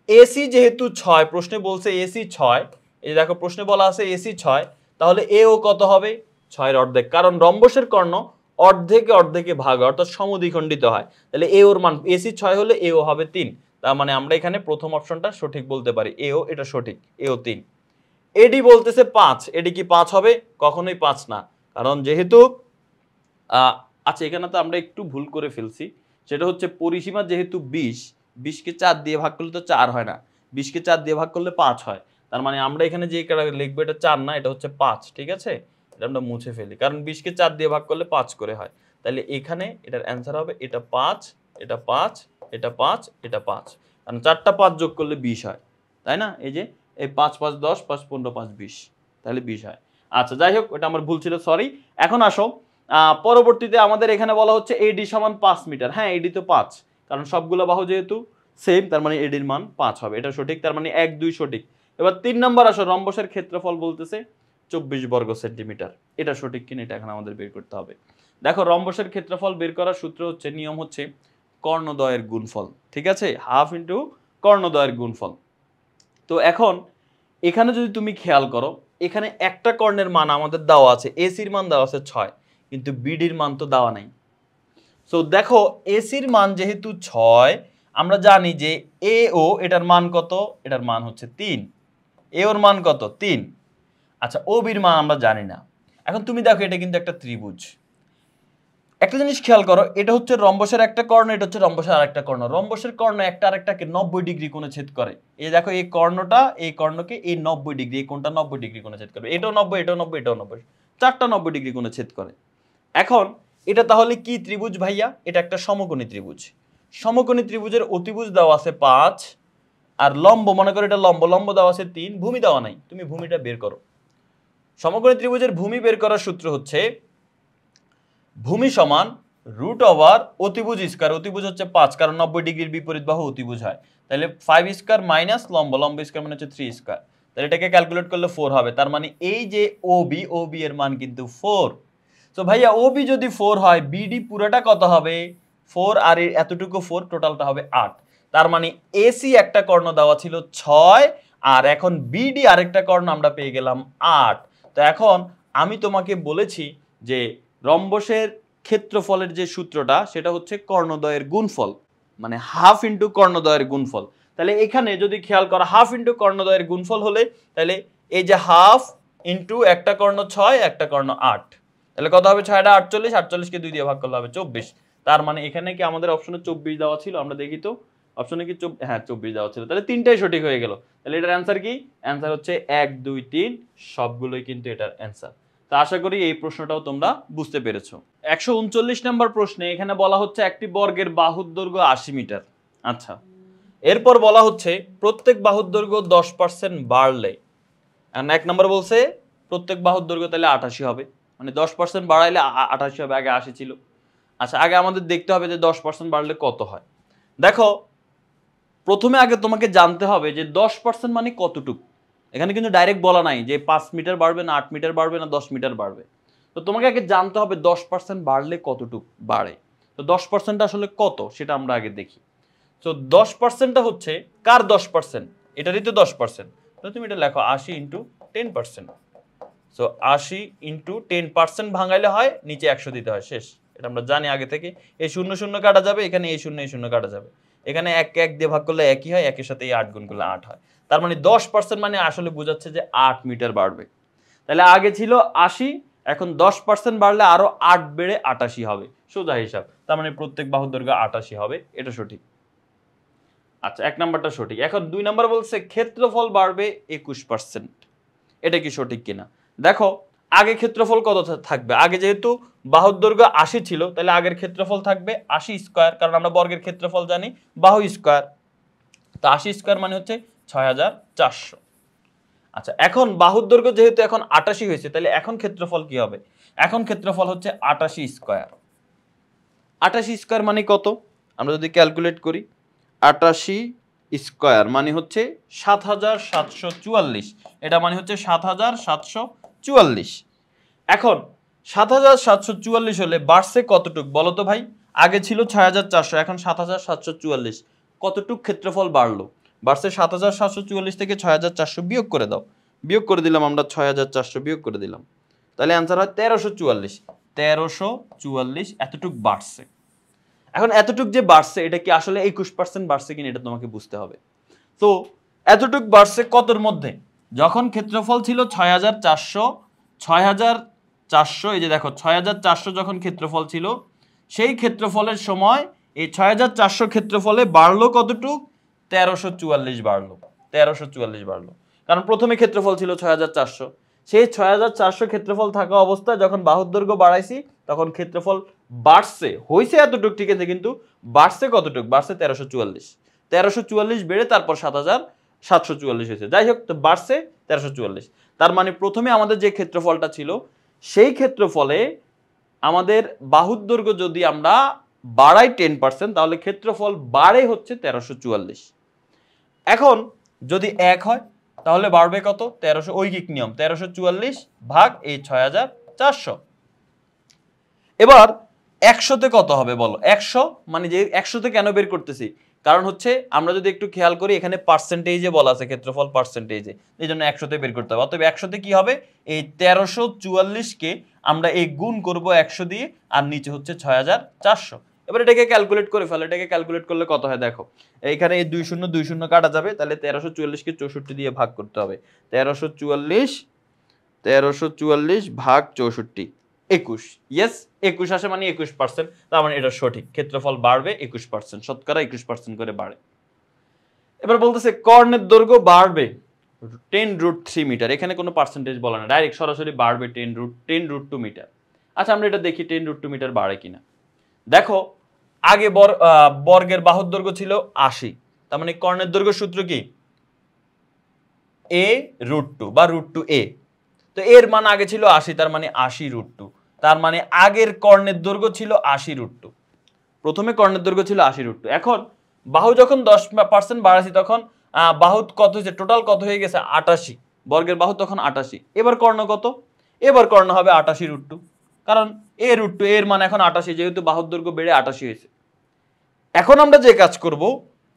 Speaker 1: এসি যেহেতু 6, প্রশ্নে বলছে এসি 6, এই দেখো প্রশ্নে বলা আছে এসি 6, তাহলে এও কত হবে? 6 এর অর্ধেক, কারণ রম্বসের কর্ণ অর্ধেকে অর্ধেকে ভাগ হয়, অর্থাৎ সমদ্বিখণ্ডিত হয়। তাহলে এওর মান এসি 6 হলে এও হবে 3। তার মানে আমরা এখানে প্রথম অপশনটা সঠিক বলতে পারি, এও এটা সঠিক, এও 3। এডি বলতেছে 5, এডি কি 5 হবে? কখনোই 5 না, কারণ যেহেতু আচ্ছা এখানে তো আমরা একটু ভুল করে ফেলছি, সেটা হচ্ছে পরিসীমা যেহেতু 20, 20কে 4 দিয়ে ভাগ করলে তো 4 হয় না, 20কে 4 দিয়ে ভাগ করলে 5 হয়। তার মানে আমরা এখানে যে লিখবো এটা 4 না, এটা হচ্ছে 5, ঠিক আছে? এটা আমরা মুছে ফেলি, কারণ 20কে 4 দিয়ে ভাগ করলে 5 করে হয়। তাহলে এখানে এটার অ্যান্সার হবে এটা 5, এটা 5, এটা 5, এটা 5, কারণ 4টা 5 যোগ করলে 20 হয়, তাই না? এই যে এই 5 5 10, 5 15, 5 20, তাহলে 20 হয়। আচ্ছা যাই হোক, ওটা আমার ভুল ছিল, সরি। এখন আসো পরবর্তীতে আমাদের এখানে বলা হচ্ছে এডি সমান 5 মিটার। হ্যাঁ, এডি তো 5, কারণ সবগুলো বাহু যেহেতু সেম, তার মানে এডির মান 5 হবে, এটা সঠিক। তার মানে 1 2 সঠিক। এবার 3 নম্বর আসো, রম্বসের ক্ষেত্রফল বলতেছে 24 বর্গ সেন্টিমিটার। এটা সঠিক কিনা এটা এখন আমাদের বের করতে হবে। দেখো, রম্বসের ক্ষেত্রফল বের করার সূত্র হচ্ছে, নিয়ম হচ্ছে কর্ণদ্বয়ের গুণফল, ঠিক আছে? হাফ ইন্টু কর্ণদ্বয়ের গুণফল। তো এখন এখানে যদি তুমি খেয়াল করো, এখানে একটা কর্ণের মান আমাদের দেওয়া আছে, এসির মান দেওয়া আছে 6, কিন্তু বিডির মান তো দেওয়া নাই। সো দেখো, এসির মান যেহেতু 6, আমরা জানি যে এ ও এটার মান কত? এটার মান হচ্ছে 3। এ ওর মান কত? 3। আচ্ছা, ও বির মান আমরা জানি না। এখন তুমি দেখো, এটা কিন্তু একটা ত্রিভুজ। একটা জিনিস খেয়াল করো, এটা হচ্ছে রম্বসের একটা কর্ণ, এটা হচ্ছে রম্বসের আরেকটা কর্ণ। রম্বসের কর্ণ একটা আরেকটাকে 90 ডিগ্রি কোণে ছেদ করে। এই দেখো, এই কর্ণটা এই কর্ণকে এই 90 ডিগ্রি, এই কোণটা 90 ডিগ্রি কোণে ছেদ করবে। এটাও 90, এটাও 90, এটাও 90, চারটা 90 ডিগ্রি কোণে ছেদ করে। এখন এটা তাহলে কি ত্রিভুজ ভাইয়া? এটা একটা সমকোণী ত্রিভুজ। সমকোণী ত্রিভুজের অতিভুজ দেওয়া আছে 5, আর লম্ব, মনে করো এটা লম্ব, লম্ব দেওয়া আছে 3, ভূমি দেওয়া নাই। তুমি ভূমিটা বের করো। সমকোণী ত্রিভুজের ভূমি বের করার সূত্র হচ্ছে ভূমি সমান রুট ওভার অতিভুজ স্কয়ার। অতিভুজ হচ্ছে 5, কারণ 90 ডিগ্রির বিপরীত বাহু অতিভুজ হয়। তাহলে 5 স্কয়ার মাইনাস লম্ব, লম্ব স্কয়ার মানে হচ্ছে 3 স্কয়ার। তাহলে এটাকে ক্যালকুলেট করলে 4 হবে। তার মানে এই যে ওবি, ওবি এর মান কিন্তু 4। তো ভাইয়া ওবি যদি 4 হয়, বিডি পুরোটা কত হবে? 4, আর এতটুকু 4, টোটালটা হবে 8। তার মানে এসি একটা কর্ণ দেওয়া ছিল 6, আর এখন বিডি আরেকটা কর্ণ আমরা পেয়ে গেলাম 8। তো এখন আমি তোমাকে বলেছি যে রম্বসের ক্ষেত্রফলের যে সূত্রটা, সেটা হচ্ছে কর্ণদ্বয়ের গুণফল, মানে হাফ ইন্টু কর্ণদ্বয়ের গুণফল। তাহলে এখানে যদি খেয়াল করো, হাফ ইন্টু কর্ণদ্বয়ের গুণফল হলে, তাহলে এই যে হাফ ইন্টু একটা কর্ণ 6, একটা কর্ণ 8, তাহলে কত হবে? 6টা 48, 48কে 2 দিয়ে ভাগ করলে হবে 24। তার মানে এখানে কি আমাদের অপশনে 24 দেওয়া ছিল? আমরা দেখি তো অপশনে কি, হ্যাঁ 24 দেওয়া ছিল। তাহলে তিনটাই সঠিক হয়ে গেল। তাহলে এটার অ্যান্সার কি? অ্যান্সার হচ্ছে 1 2 3, সবগুলোই কিন্তু এটার অ্যান্সার। তো আশা করি এই প্রশ্নটাও তোমরা বুঝতে পেরেছো। 139 নম্বর প্রশ্নে এখানে বলা হচ্ছে একটি বর্গের বাহুর দৈর্ঘ্য 80 মিটার। আচ্ছা, এরপর বলা হচ্ছে প্রত্যেক বাহুর দৈর্ঘ্য 10% বাড়লে, এক নম্বর বলছে প্রত্যেক বাহুর দৈর্ঘ্য তাহলে 88 হবে, মানে 10% বাড়াইলে 88 হবে, আগে 80 ছিল। আচ্ছা, আগে আমাদের দেখতে হবে যে 10% বাড়লে কত হয়। দেখো, প্রথমে আগে তোমাকে জানতে হবে যে 10% মানে কতটুকু। এখানে কিন্তু ডাইরেক্ট বলা নাই যে 5 মিটার বাড়বে না 8 মিটার বাড়বে না 10 মিটার বাড়বে। তো তোমাকে আগে জানতে হবে 10% বাড়লে কতটুকু বাড়ে। তো 10% আসলে কত সেটা আমরা আগে দেখি। তো 10%টা হচ্ছে কার 10%? এটারই তো 10%। তো তুমি এটা লেখো 80 ইন্টু 10%। সো 80 ইন্টু 10% ভাঙাইলে হয় নিচে 100 দিতে হয়, শেষ। এটা আমরা জানি আগে থেকে। এই 0 0 কাটা যাবে, এখানে এই 0 এই 0 কাটা যাবে, এখানে 1 1 দিয়ে ভাগ করলে একই হয়, একের সাথে এই 8 গুণ করলে 8 হয়। তার মানে 10% মানে আসলে বোঝাচ্ছে যে 8 মিটার বাড়বে। তাহলে আগে ছিল 80, এখন 10% বাড়লে আরো 8 বেড়ে 88 হবে, সোজা হিসাব। তার মানে প্রত্যেক বাহুর দৈর্ঘ্য 88 হবে, এটা সঠিক। আচ্ছা 1 নাম্বারটা সঠিক। এখন 2 নাম্বার বলছে ক্ষেত্রফল বাড়বে 21%। এটা কি সঠিক কিনা দেখো। আগে ক্ষেত্রফল কত থাকবে? আগে যেহেতু বাহুর দৈর্ঘ্য 80 ছিল, তাহলে আগের ক্ষেত্রফল থাকবে 80 স্কয়ার, কারণ আমরা বর্গের ক্ষেত্রফল জানি বাহু স্কয়ার। তো 80 স্কয়ার মানে হচ্ছে 6400। আচ্ছা এখন বাহুর দৈর্ঘ্য যেহেতু এখন 88 হয়েছে, তাহলে এখন ক্ষেত্রফল কি হবে? এখন ক্ষেত্রফল হচ্ছে 88 স্কয়ার। 88 স্কয়ার মানে কত? আমরা যদি ক্যালকুলেট করি, 88 স্কয়ার মানে হচ্ছে 7744। এটা মানে হচ্ছে 7744। এখন 7744 হলে বাড়ছে কতটুক বলো তো ভাই? আগে ছিল 6400, এখন 7744। কতটুক ক্ষেত্রফল বাড়লো? বাড়ছে 7744 থেকে 6400 বিয়োগ করে দাও। বিয়োগ করে দিলাম আমরা, 6400 বিয়োগ করে দিলাম, তাহলে অ্যান্সার হয় 1344। 1344 এতটুক বাড়ছে। এখন এতটুক যে বাড়ছে, এটা কি আসলে 21% বাড়ছে কিনা এটা তোমাকে বুঝতে হবে। তো এতটুক বাড়ছে কতর মধ্যে? যখন ক্ষেত্রফল ছিল 6400, এই যে দেখো 6400 যখন ক্ষেত্রফল ছিল, সেই ক্ষেত্রফলের সময় এই 6400 ক্ষেত্রফলে বাড়লো কতটুক? 1344 বাড়লো। 1344 বাড়লো, কারণ প্রথমে ক্ষেত্রফল ছিল 6400। সেই 6400 ক্ষেত্রফল থাকা অবস্থায় যখন বাহুর দৈর্ঘ্য বাড়াইছি, তখন ক্ষেত্রফল বাড়ছে, হয়েছে এতটুক ঠিক আছে, কিন্তু বাড়ছে কতটুক? বাড়ছে 1344। 1344 বেড়ে তারপর 7744 হয়েছে। যাই হোক, তো বাড়ছে 1344। তার মানে প্রথমে আমাদের যে ক্ষেত্রফলটা ছিল, সেই ক্ষেত্রফলে আমাদের বাহুর দৈর্ঘ্য যদি আমরা বাড়াই 10%, তাহলে ক্ষেত্রফল বাড়ে হচ্ছে 1344। এখন যদি 1 হয় তাহলে বাড়বে কত? 1300। ঐকিক নিয়ম 1344 ভাগ এই 6400। এবার 100তে কত হবে বলো? 100 মানে যে 100তে কেন বের করতেছি? কারণ হচ্ছে আমরা যদি একটু খেয়াল করি, এখানে পার্সেন্টেজে বলা আছে ক্ষেত্রফল পার্সেন্টেজে, এই জন্য 100তে বের করতে হবে। অতএব 100তে কি হবে? এই 1344কে আমরা এই গুণ করব 100 দিয়ে, আর নিচে হচ্ছে 6400। এবার এটাকে ক্যালকুলেট করে ফেলো। এটাকে ক্যালকুলেট করলে কত হয় দেখো, এইখানে এই 2 শূন্য 2 শূন্য কাটা যাবে, তাহলে 1344কে 64 দিয়ে ভাগ করতে হবে। 1344 ভাগ 64, 21। ইয়েস, 21 আসে মানে 21%। তার মানে এটা সঠিক, ক্ষেত্রফল বাড়বে 21%, শতকরা 21% করে বাড়ে। এবার বলতেছে কর্ণের দৈর্ঘ্য বাড়বে 10√3 মিটার। এখানে কোনো পার্সেন্টেজ বলা না, ডাইরেক্ট সরাসরি বাড়বে 10√2 মিটার। আচ্ছা আমরা এটা দেখি 10√2 মিটার বাড়ে কিনা। দেখো আগে বর্গের বাহুর দৈর্ঘ্য ছিল 80, তার মানে কর্ণের দৈর্ঘ্য সূত্র কি? a√2 বা √2a। তো এর মান আগে ছিল 80, তার মানে 80√2। তার মানে আগের কর্ণের দৈর্ঘ্য ছিল 80√2। প্রথমে কর্ণের দৈর্ঘ্য ছিল 80√2। এখন বাহু যখন 10% বাড়াছি, তখন বাহু কত হয়েছে? টোটাল কত হয়ে গেছে? 88। বর্গের বাহু তখন 88। এবার কর্ণ কত? এবার কর্ণ হবে 88√2, কারণ a√2 এর মান এখন 88, যেহেতু বাহুর দৈর্ঘ্য বেড়ে 88 হয়েছে। এখন আমরা যে কাজ করব,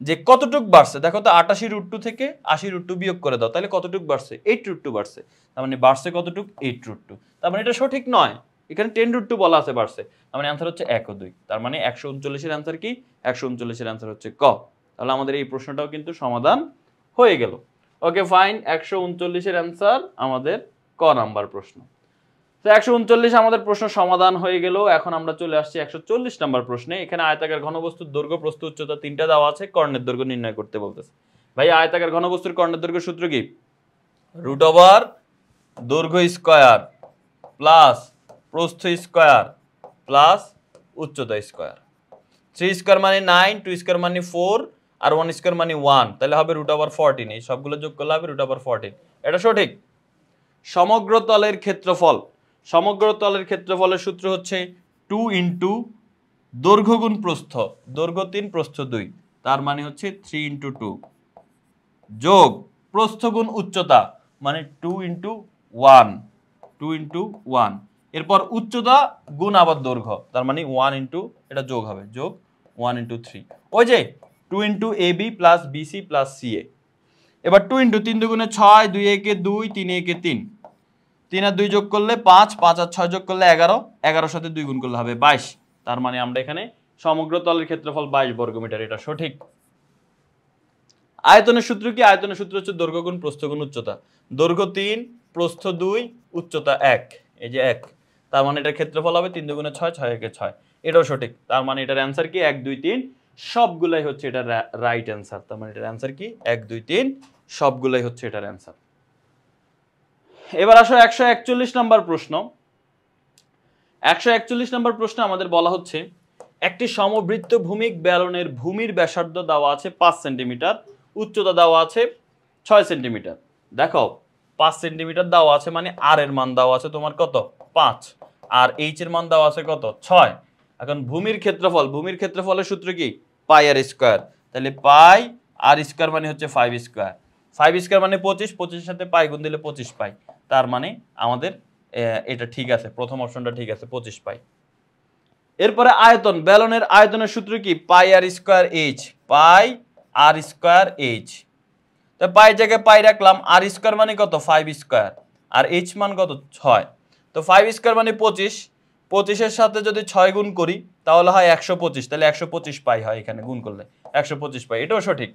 Speaker 1: যে কতটুক বাড়ছে দেখো তো, 88√2 থেকে 80√2 বিয়োগ করে দাও, তাহলে কতটুক বাড়ছে? 8√2 বাড়ছে। তার মানে বাড়ছে কতটুক? 8√2। তার মানে এটা সঠিক নয়, এখানে 10√2 বলা আছে বাড়ছে। তার মানে অ্যান্সার হচ্ছে 1 ও 2। তার মানে 139 এর অ্যান্সার কি? 139 এর অ্যান্সার হচ্ছে ক। তাহলে আমাদের এই প্রশ্নটাও কিন্তু সমাধান হয়ে গেল। ওকে ফাইন, 139 এর অ্যান্সার আমাদের ক নাম্বার প্রশ্ন। তো 139 আমাদের প্রশ্ন সমাধান হয়ে গেল। এখন আমরা চলে আসছি 140 নাম্বার প্রশ্নে। এখানে আয়তাকার ঘনবস্তুর দৈর্ঘ্য, প্রস্থ, উচ্চতা তিনটা দেওয়া আছে, কর্ণের দৈর্ঘ্য নির্ণয় করতে বলতেছে। ভাই আয়তাকার ঘনবস্তুর কর্ণের দৈর্ঘ্য সূত্র কি? √ দৈর্ঘ্য স্কয়ার প্লাস প্রস্থ স্কয়ার প্লাস উচ্চতা স্কয়ার। 3 স্কয়ার মানে 9, 2 স্কয়ার মানে 4, আর 1 স্কয়ার মানে 1, তাহলে হবে √14। এই সবগুলো যোগ করলে হবে √14। এটা সঠিক। সমগ্র তলের ক্ষেত্রফল, সমগ্র তলের ক্ষেত্রফলের সূত্র হচ্ছে 2 ইন্টু দৈর্ঘ্য গুণ প্রস্থ। দৈর্ঘ্য 3, প্রস্থ 2, তার মানে হচ্ছে 3 ইন্টু 2 যোগ প্রস্থ গুণ উচ্চতা, মানে 2 ইন্টু 1, 2 ইন্টু 1। এরপর উচ্চতা গুণ আবার দৈর্ঘ্য, তার মানে 1 ইন্টু, এটা যোগ হবে, যোগ 1 ইন্টু 3। ওই যে 2 into AB plus BC plus CA। এবার 2 ইন্টু 3 দুগুণে 6, 2 একে 2, 3 একে 3, 3 আর 2 যোগ করলে 5, 5 আর 6 যোগ করলে 11, 11 সাথে 2 গুণ করলে হবে 22। তার মানে আমরা এখানে সমগ্র তলের ক্ষেত্রফল 22 বর্গমিটার, এটা সঠিক। আয়তনের সূত্র কি? আয়তনের সূত্র হচ্ছে দৈর্ঘ্য গুণ প্রস্থ গুণ উচ্চতা। দৈর্ঘ্য 3, প্রস্থ 2, উচ্চতা 1, এই যে 1। তার মানে এটার ক্ষেত্রফল হবে 3 দুগুণে 6, 6 একে 6, এটাও সঠিক। তার মানে এটার অ্যান্সার কি? 1, 2, 3 সবগুলাই হচ্ছে এটা রাইট অ্যান্সার। তার মানে এটার অ্যান্সার কি 1 2 3 সবগুলাই হচ্ছে এটার অ্যান্সার। এবার আসো 141 নম্বর প্রশ্ন। 141 নম্বর প্রশ্নে আমাদের বলা হচ্ছে একটি সমবৃত্ত ভূমিক ব্যালনের ভূমির ব্যাসার্ধ দেওয়া আছে 5 সেন্টিমিটার, উচ্চতা দেওয়া আছে 6 সেন্টিমিটার। দেখো 5 সেন্টিমিটার দেওয়া আছে মানে আর এর মান দেওয়া আছে তোমার কত 5, আর এইচ এর মান দেওয়া আছে কত 6। এখন ভূমির ক্ষেত্রফলের সূত্র কি পাই আর স্কয়ার। তাহলে পাই আর স্কয়ার মানে হচ্ছে 5 স্কয়ার, 5 স্কয়ার মানে 25, 25 এর সাথে পাই গুণ দিলে 25 পাই। তার মানে আমাদের এটা ঠিক আছে, প্রথম অপশনটা ঠিক আছে, 25 পাই। এরপরে আয়তন, ব্যালনের আয়তনের সূত্র কি পাই আর স্কয়ার এইচ, পাই আর স্কয়ার এইচ। তো পাই জায়গায় পাই রাখলাম, আর স্কয়ার মানে কত 5 স্কয়ার, আর এইচ মান কত 6। তো 5 স্কয়ার মানে 25, 25 এর সাথে যদি 6 গুণ করি তাহলে হয় 125, তাহলে 125 পাই হয়, এখানে গুণ করলে 125 পাই, এটাও সঠিক।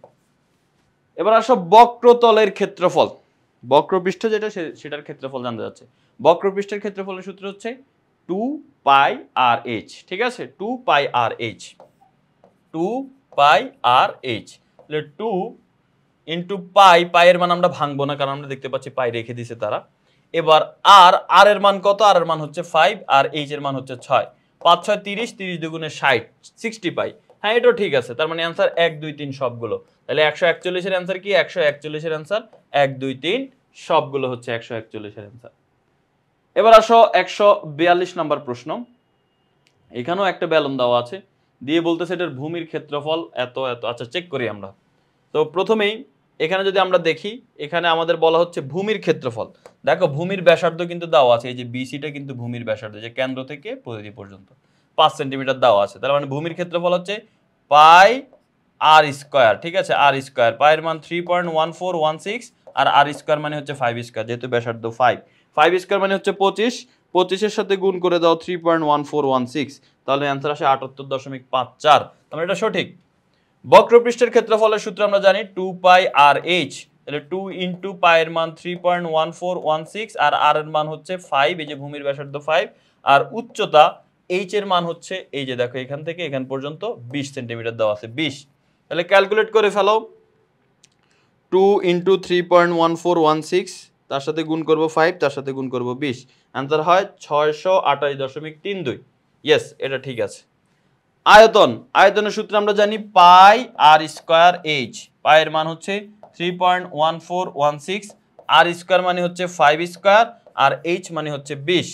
Speaker 1: এবার আসো বক্রতলের ক্ষেত্রফল, বক্রপৃষ্ঠ যেটা সেটার ক্ষেত্রফল জানতে যাচ্ছে। বক্রপৃষ্ঠের ক্ষেত্রফলের সূত্র হচ্ছে 2 পাই আর এইচ, ঠিক আছে, 2 পাই আর এইচ, 2 পাই আর এইচ। তাহলে 2 ইন্টু পাই, পাইয়ের মান আমরা ভাঙবো না কারণ আমরা দেখতে পাচ্ছি পাই রেখে দিছে তারা। এবার আর এর মান কত, আর এর মান হচ্ছে 5 আর এইচ এর মান হচ্ছে 6, 5 6 30, 30 দুগুণে 60, 60 পাই। হ্যাঁ এটাও ঠিক আছে, তার মানে অ্যান্সার 1 2 3 সবগুলো। তাহলে 141 এর অ্যান্সার কি 141 এর অ্যান্সার 1 2 3 সবগুলো হচ্ছে 141 এর অ্যান্সার। এবার আসো 142 নম্বর প্রশ্ন। এখানেও একটা ব্যালন দেওয়া আছে, দিয়ে বলতেছে এটার ভূমির ক্ষেত্রফল এত এত। আচ্ছা চেক করি আমরা। তো প্রথমেই এখানে যদি আমরা দেখি, এখানে আমাদের বলা হচ্ছে ভূমির ক্ষেত্রফল। দেখো ভূমির ব্যাসার্ধ কিন্তু দেওয়া আছে, এই যে বিসিটা কিন্তু ভূমির ব্যাসার্ধ, যে কেন্দ্র থেকে পরিধি পর্যন্ত 5 সেন্টিমিটার দেওয়া আছে। তার মানে ভূমির ক্ষেত্রফল হচ্ছে পাই আর স্কয়ার, ঠিক আছে, আর স্কয়ার। পাইয়ের মান 3.1416 আর আর স্কয়ার মানে হচ্ছে 5 স্কয়ার, যেহেতু ব্যাসার্ধ 5, 5 স্কয়ার মানে হচ্ছে 25, 25 এর সাথে গুণ করে দাও 3.1416, তাহলে অ্যান্সার আসে 78.54। তাহলে এটা সঠিক। বক্রপৃষ্ঠের ক্ষেত্রফলের সূত্র আমরা জানি 2 পাই আর এইচ, তাহলে 2 ইন্টু পাইয়ের মান 3.1416 আর আর এর মান হচ্ছে 5, এই যে ভূমির ব্যাসার্ধ 5, আর উচ্চতা এইচ এর মান হচ্ছে এই যে দেখো এখান থেকে এখান পর্যন্ত 20 সেন্টিমিটার দেওয়া আছে 20। তাহলে ক্যালকুলেট করে ফেলো, 2 ইন্টু 3.1416 তার সাথে গুণ করব 5, তার সাথে গুণ করব 20, অ্যান্সার হয় 628.32। ইয়েস এটা ঠিক আছে। আয়তন, আয়তনের সূত্র আমরা জানি পাই আর স্কয়ার এইচ, পাইয়ের মান হচ্ছে 3.1416, আর স্কয়ার মানে হচ্ছে 5 স্কয়ার, আর এইচ মানে হচ্ছে 20।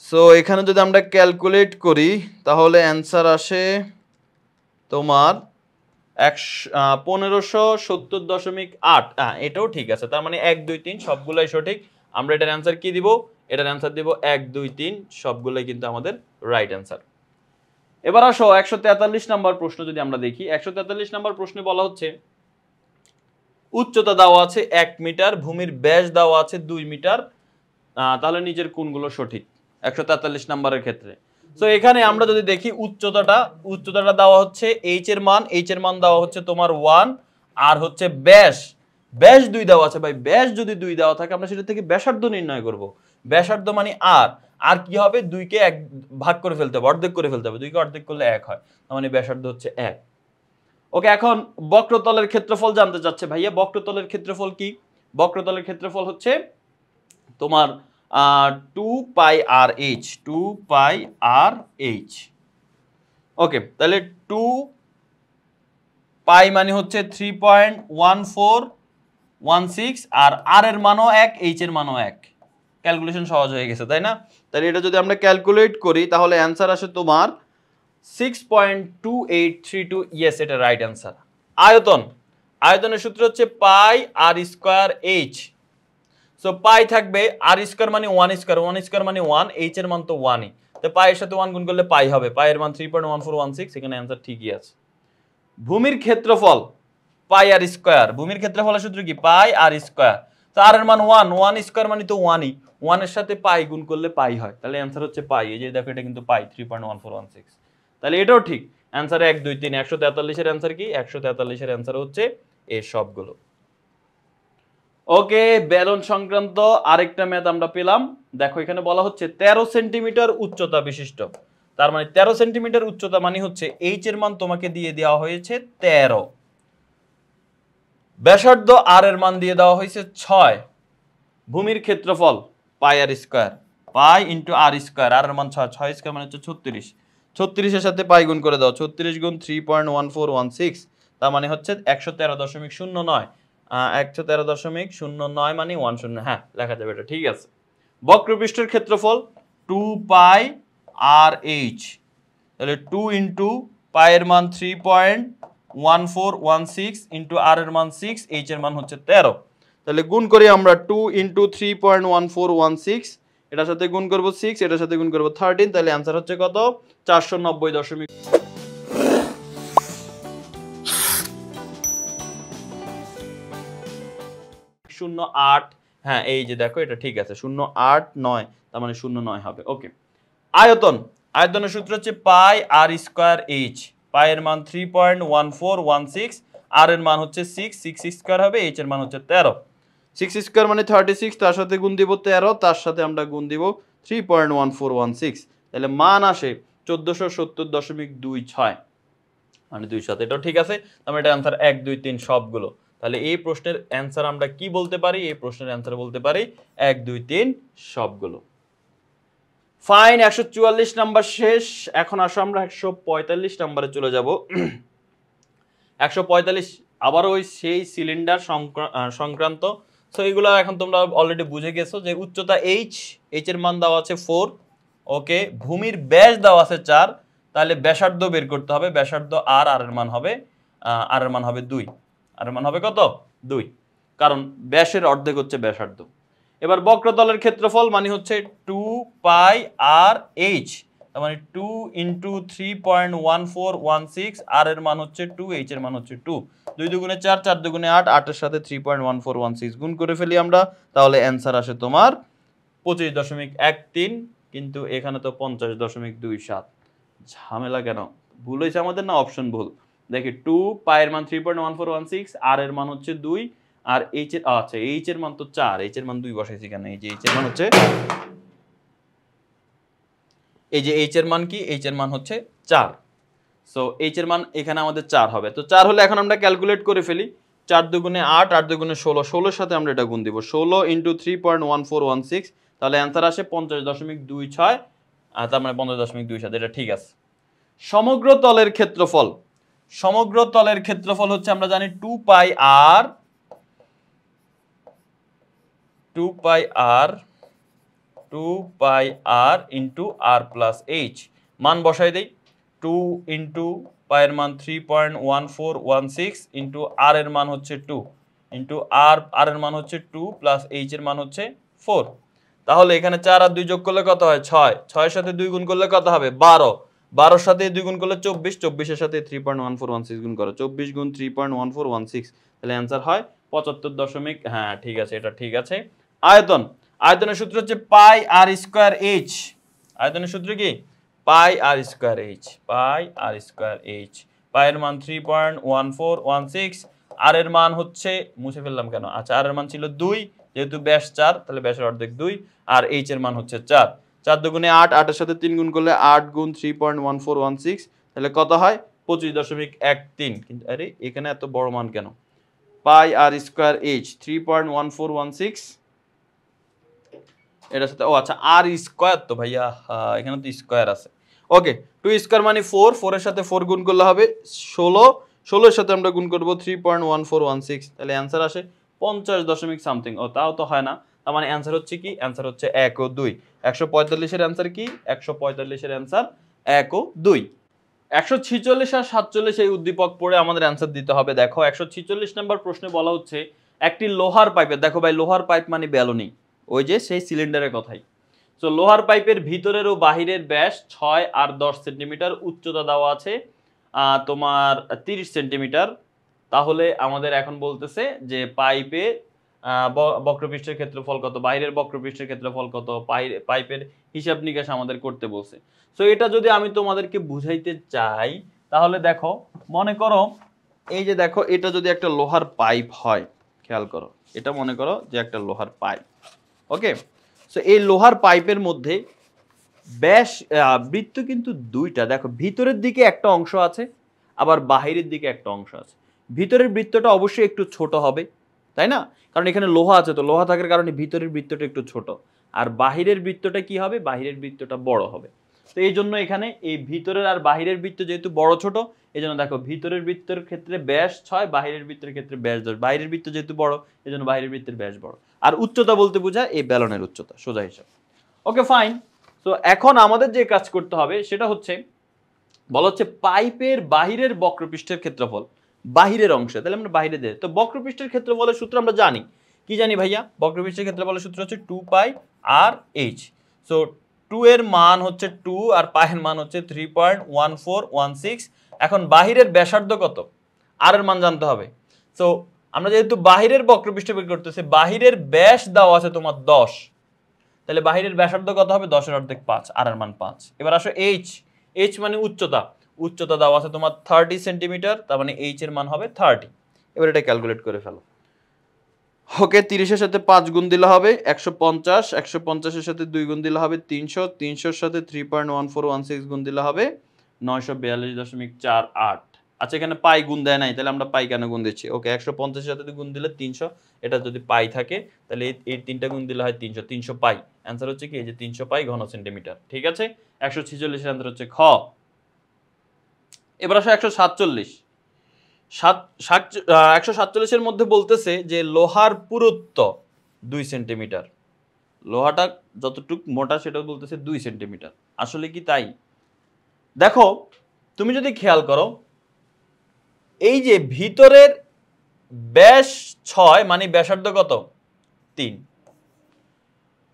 Speaker 1: সো এখানে যদি আমরা ক্যালকুলেট করি তাহলে অ্যান্সার আসে তোমার 1570.8। এটাও ঠিক আছে, তার মানে 1 2 3 সবগুলাই সঠিক। আমরা এটার অ্যান্সার কি দিব, এটার অ্যান্সার দিব 1 2 3 সবগুলাই কিন্তু আমাদের রাইট অ্যান্সার। এবার আসো 143 নম্বর প্রশ্ন যদি আমরা দেখি। 143 নম্বর প্রশ্নে বলা হচ্ছে উচ্চতা দেওয়া আছে 1 মিটার, ভূমির ব্যাস দেওয়া আছে 2 মিটার, তাহলে নিচের কোনগুলো সঠিক 143 নম্বরের ক্ষেত্রে। সো এখানে আমরা যদি দেখি উচ্চতাটা দেওয়া হচ্ছে এইচ এর মান দেওয়া হচ্ছে তোমার 1, আর হচ্ছে ব্যাস 2 দেওয়া আছে। ভাই ব্যাস যদি 2 দেওয়া থাকে আমরা সেটা থেকে ব্যাসার্ধ নির্ণয় করব। ব্যাসার্ধ মানে আর কি হবে 2 কে 1 ভাগ করে ফেলতে হবে, অর্ধেক করে ফেলতে হবে, 2 কে অর্ধেক করলে 1 হয়, তার মানে ব্যাসার্ধ হচ্ছে 1। ওকে, এখন বক্রতলের ক্ষেত্রফল জানতে চাচ্ছে ভাইয়া। বক্রতলের ক্ষেত্রফল কি? বক্রতলের ক্ষেত্রফল হচ্ছে তোমার 2 পাই আর এইচ, 2 পাই আর এইচ। ওকে, তাহলে 2 পাই মানে হচ্ছে 3.1416, আর এর মানও 1, এইচ এর মানও 1। ক্যালকুলেশন সহজ হয়ে গেছে তাই না? তাহলে এটা যদি আমরা ক্যালকুলেট করি তাহলে অ্যান্সার আসে তোমার 6.2832। ইয়েস এটা রাইট অ্যান্সার। আয়তন, আয়তনের সূত্র হচ্ছে পাই আর স্কয়ার এইচ। সো পাই থাকবে, আর স্কয়ার মানে 1 স্কয়ার, 1 স্কয়ার মানে 1, এইচ এর মান তো 1ই, তো পাই এর সাথে 1 গুণ করলে পাই হবে, পাই এর মান 3.1416, এখানে অ্যান্সার ঠিকই আছে। ভূমির ক্ষেত্রফল পাই আর স্কয়ার, ভূমির ক্ষেত্রফলের সূত্র কি পাই আর স্কয়ার। তো আর এর মান 1 স্কয়ার মানে তো 1ই, 1 এর সাথে পাই গুণ করলে পাই হয়, তাহলে অ্যান্সার হচ্ছে পাই। এই যে দেখো এটা কিন্তু পাই 3.1416, তাহলে এটাও ঠিক। অ্যান্সার 1 2 3। 143 এর অ্যান্সার কি? 143 এর অ্যান্সার হচ্ছে এই সবগুলো। ওকে, ব্যালন সংক্রান্ত আরেকটা ম্যাথ আমরা পেলাম। দেখো এখানে বলা হচ্ছে 13 সেন্টিমিটার উচ্চতা বিশিষ্ট। তার মানে 13 সেন্টিমিটার উচ্চতা মানে হচ্ছে এইচ এর মান তোমাকে দিয়ে দেওয়া হয়েছে 13, ব্যাসার্ধ আর এর মান দিয়ে দেওয়া হয়েছে 6, ভূমির ক্ষেত্রফল পাই আর স্কয়ার, পাই ইন্টু আর স্কয়ার, আর এর মান 6, 6 স্কয়ার মানে হচ্ছে 36, 36 এর সাথে পাই গুণ করে দাও, 36 গুণ 3.1416, তার মানে হচ্ছে 113.09, 113.09 মানে 10, হ্যাঁ লেখা যাবে এটা, ঠিক আছে। বক্রপৃষ্ঠের ক্ষেত্রফল 2 পাই আর এইচ, তাহলে 2 ইন্টু পাই এর মান 3.1416 ইন্টু আর এর মান 6, এইচ এর মান হচ্ছে 13, তাহলে গুণ করি আমরা 2 ইন্টু 3.1416, এটার সাথে গুণ করবো 6, এটার সাথে গুণ করবো 13, তাহলে অ্যান্সার হচ্ছে কত 490.08, হ্যাঁ এই যে দেখো এটা ঠিক আছে 0.89, তার মানে 0.9 হবে। ওকে, আয়তন, আয়তনের সূত্র হচ্ছে পাই আর স্কয়ার এইচ, পাই এর মান 3.1416, আর এর মান হচ্ছে 6, 6 স্কয়ার হবে, এইচ এর মান হচ্ছে 13, 6 স্কয়ার মানে 36, তার সাথে গুণ দিব 13, তার সাথে আমরা গুণ দিব 3.1416, তাহলে মান আসে 1470.26, মানে 200, এটাও ঠিক আছে। তাহলে এটা অ্যান্সার 1 2 3 সবগুলো। তাহলে এই প্রশ্নের অ্যান্সার আমরা কি বলতে পারি? এই প্রশ্নের অ্যান্সার বলতে পারি 1 2 3 সবগুলো। ফাইন, 144 নাম্বার শেষ। এখন আসো আমরা 145 নাম্বারে চলে যাব। 145 আবার ওই সেই সিলিন্ডার সংক্রান্ত। সো এগুলো এখন তোমরা অলরেডি বুঝে গেছো যে উচ্চতা এইচ, এইচ এর মান দেওয়া আছে 4, ওকে, ভূমির ব্যাস দেওয়া আছে 4, তাহলে ব্যাসার্ধ বের করতে হবে, ব্যাসার্ধ আর, আর এর মান হবে 2, আর এর মান হবে কত 2, কারণ ব্যাসের অর্ধেক হচ্ছে ব্যাসার্ধ। এবার বক্রতলের ক্ষেত্রফল মানে হচ্ছে 2 পাই আর এইচ, তার মানে 2 ইন্টু 3.1416, আর এর মান হচ্ছে 2, এইচ এর মান হচ্ছে 2, 2 দুগুণে 4, 4 দুগুণে 8, 8 এর সাথে 3.1416 গুণ করে ফেলি আমরা, তাহলে অ্যান্সার আসে তোমার 25.13, কিন্তু এখানে তো 50.27, ঝামেলা কেন? ভুল হয়েছে আমাদের না অপশন ভুল? দেখি 2 পাই এর মান 3.1416, আর এর মান হচ্ছে 2, আর এইচ এর আচ্ছা এইচ এর মান তো 4, এইচ এর মান 2 বসাইছি কেন? এই যে এইচ এর মান হচ্ছে, এই যে এইচ এর মান কি? এইচ এর মান হচ্ছে 4, সো এইচ এর মান এখানে আমাদের 4 হবে। তো 4 হলে এখন আমরা ক্যালকুলেট করে ফেলি, 4 দুগুণে 8, 8 দুগুণে 16, 16 এর সাথে আমরা এটা গুণ দিব, 16 ইন্টু 3.1416, তাহলে অ্যান্সার আসে 50.26, তার মানে 50.27, এটা ঠিক আছে। সমগ্র তলের ক্ষেত্রফল, সমগ্র তলের ক্ষেত্রফল হচ্ছে আমরা জানি 2 পাই আর, 2 পাই আর, 2 পাই আর ইন্টু আর প্লাস এইচ, মান বসাই দেই, 2 ইন্টু পায়ের মান 3.1416 ইন্টু আর এর মান হচ্ছে 2 ইন্টু আর এর মান হচ্ছে 2 প্লাস এইচ এর মান হচ্ছে 4, তাহলে এখানে 4 আর 2 যোগ করলে কত হয় 6, 6 এর সাথে 2 গুণ করলে কত হবে 12, 12 এর সাথে 2 গুণ করলে 24, 24 এর সাথে 3.1416 গুণ করো, 24 গুণ 3.1416, তাহলে অ্যান্সার হয় 75. হ্যাঁ ঠিক আছে, এটা ঠিক আছে। আয়তন, আয়তনের সূত্র হচ্ছে পাই আর স্কয়ার এইচ, আয়তনের সূত্র কি পাই আর স্কয়ার এইচ, পাই আর স্কয়ার এইচ, পায়ের মান 3.1416, আর এর মান হচ্ছে, মুছে ফেললাম কেন, আচ্ছা আর এর মান ছিল 2, যেহেতু ব্যাস 4 তাহলে ব্যাসের অর্ধেক 2, আর এইচ এর মান হচ্ছে 4, 4 দুগুণে 8, 8 এর সাথে 3 গুণ করলে 8 গুণ 3.1416, তাহলে কত হয় 25.13, কিন্তু আরে এখানে এত বড় মান কেন? পাই আর স্কয়ার এইচ 3.1416, এটার সাথে ও আচ্ছা আর স্কয়ার তো ভাইয়া, এখানে তো স্কয়ার আছে, ওকে, 2 স্কয়ার মানে 4, 4 এর সাথে 4 গুণ করলে হবে 16, 16 এর সাথে আমরা গুণ করব 3.1416, তাহলে অ্যান্সার আসে 50 সামথিং। ও তাও তো হয় না, তার মানে অ্যান্সার হচ্ছে কি, অ্যান্সার হচ্ছে 1 ও 2, 145 এর অ্যান্সার কি, 145 এর অ্যান্সার 1 ও 2। 146 আর 47 এই উদ্দীপক পড়ে আমাদের অ্যান্সার দিতে হবে। দেখো 146 নম্বর প্রশ্নে বলা হচ্ছে একটি লোহার পাইপের, দেখো ভাই লোহার পাইপ মানে ব্যালনি, ওই যে সেই সিলিন্ডারের কথাই। সো লোহার পাইপের ভিতরের ও বাহিরের ব্যাস 6 আর 10 সেন্টিমিটার, উচ্চতা দেওয়া আছে তোমার 30 সেন্টিমিটার। তাহলে আমাদের এখন বলতেছে যে পাইপে বক্রপৃষ্ঠের ক্ষেত্রফল কত, বাইরের বক্রপৃষ্ঠের ক্ষেত্রফল কত, পাইপের হিসাব নিকাশ আমাদের করতে বলছে। সো এটা যদি আমি তোমাদেরকে বুঝাইতে চাই, তাহলে দেখো মনে করো এই যে দেখো এটা যদি একটা লোহার পাইপ হয়, খেয়াল করো এটা মনে করো যে একটা লোহার পাইপ, ওকে। সো এই লোহার পাইপের মধ্যে ব্যাস বৃত্ত কিন্তু দুইটা, দেখো ভিতরের দিকে একটা অংশ আছে, আবার বাহিরের দিকে একটা অংশ আছে। ভিতরের বৃত্তটা অবশ্যই একটু ছোট হবে, তাই না? কারণ এখানে লোহা আছে, তো লোহা থাকার কারণে ভিতরের বৃত্তটা একটু ছোট। আর বাহিরের বৃত্তটা কি হবে? বাহিরের বৃত্তটা বড় হবে। তো এই জন্য এখানে এই ভিতরের আর বাহিরের বৃত্ত যেহেতু বড় ছোট, এই জন্য দেখো ভিতরের বৃত্তের ক্ষেত্রে ব্যাস 6, বাহিরের বৃত্তের ক্ষেত্রে ব্যাস 10। বাহিরের বৃত্ত যেহেতু বড়, এই জন্য বাহিরের বৃত্তের ব্যাস বড়। আর উচ্চতা বলতে বোঝায় এই ব্যালনের উচ্চতা, সোজা হিসাব। Okay fine. তো এখন আমাদের যে কাজ করতে হবে সেটা হচ্ছে, বলা হচ্ছে পাইপের বাহিরের বক্রপৃষ্ঠের ক্ষেত্রফল বাহিরের অংশে, তাহলে আমরা বাইরে দেই। তো বক্রপৃষ্ঠের ক্ষেত্রফলের সূত্র আমরা জানি, কি জানি ভাইয়া? বক্রপৃষ্ঠের ক্ষেত্রফলের সূত্র হচ্ছে 2 পাই আর এইচ। সো 2 এর মান হচ্ছে 2 আর পায়ের মান হচ্ছে 3.1416। এখন বাহিরের ব্যাসার্ধ কত? আর এর মান জানতে হবে। সো আমরা যেহেতু বাহিরের বক্রপৃষ্ঠ বের করতেছি, বাহিরের ব্যাস দেওয়া আছে তোমার 10, তাহলে বাহিরের ব্যাসার্ধ কত হবে? 10 এর অর্ধেক 5, আর এর মান 5। এবার আসো এইচ। এইচ মানে উচ্চতা, উচ্চতা দেওয়া আছে তোমার 30 সেন্টিমিটার, তার মানে এইচ এর মান হবে 30। এবার এটা ক্যালকুলেট করে ফেলো। ওকে, 30 এর সাথে 5 গুণ দিলে হবে 150, 150 এর সাথে 2 গুণ দিলে হবে 300, 300 এর সাথে 3.1416 গুণ দিলে হবে 942.48। আচ্ছা, এখানে পাই গুণ দেয় নাই, তাহলে আমরা পাই কেন গুণ দিচ্ছি? ওকে, 150 এর সাথে গুণ দিলে 300, এটা যদি পাই থাকে তাহলে এই তিনটা গুণ দিলে হয় 300, 300 পাই। অ্যান্সার হচ্ছে কি? এই যে 300 পাই ঘন সেন্টিমিটার। ঠিক আছে, 146 এর অ্যান্সার হচ্ছে খ। এবার আসো 147। 147 এর মধ্যে বলতেছে যে লোহার পুরুত্ব 2 সেন্টিমিটার। লোহাটা যতটুক মোটা সেটা বলতেছে 2 সেন্টিমিটার। আসলে কি তাই? দেখো, তুমি যদি খেয়াল করো, এই যে ভিতরের ব্যাস 6 মানে ব্যাসার্ধ কত? 3।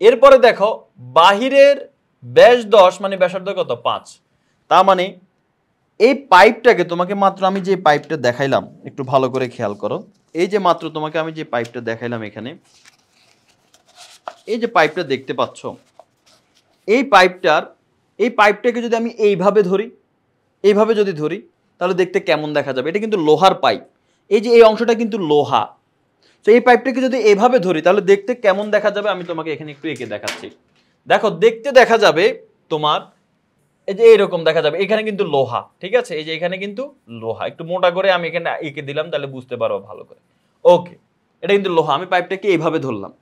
Speaker 1: এরপরে দেখো বাহিরের ব্যাস 10 মানে ব্যাসার্ধ কত? 5। তার মানে এই পাইপটাকে তোমাকে মাত্র আমি যে পাইপটা দেখাইলাম, একটু ভালো করে খেয়াল করো, এই যে মাত্র তোমাকে আমি যে পাইপটা দেখাইলাম এখানে, এই যে পাইপটা দেখতে পাচ্ছ, এই পাইপটাকে যদি আমি এইভাবে ধরি, এইভাবে যদি ধরি, তাহলে দেখতে কেমন দেখা যাবে? এটা কিন্তু লোহার পাইপ, এই যে এই অংশটা কিন্তু লোহা। তো এই পাইপটাকে যদি এইভাবে ধরি তাহলে দেখতে কেমন দেখা যাবে? আমি তোমাকে এখানে একটু এঁকে দেখাচ্ছি। দেখো, দেখতে দেখা যাবে তোমার এই যে এরকম দেখা যাবে। এখানে কিন্তু লোহা, ঠিক আছে? এই যে এখানে কিন্তু লোহা, একটু মোটা করে আমি এখানে এঁকে দিলাম, তাহলে বুঝতে পারো ভালো করে। ওকে, এটা কিন্তু লোহা। আমি পাইপটাকে এইভাবে ধরলাম।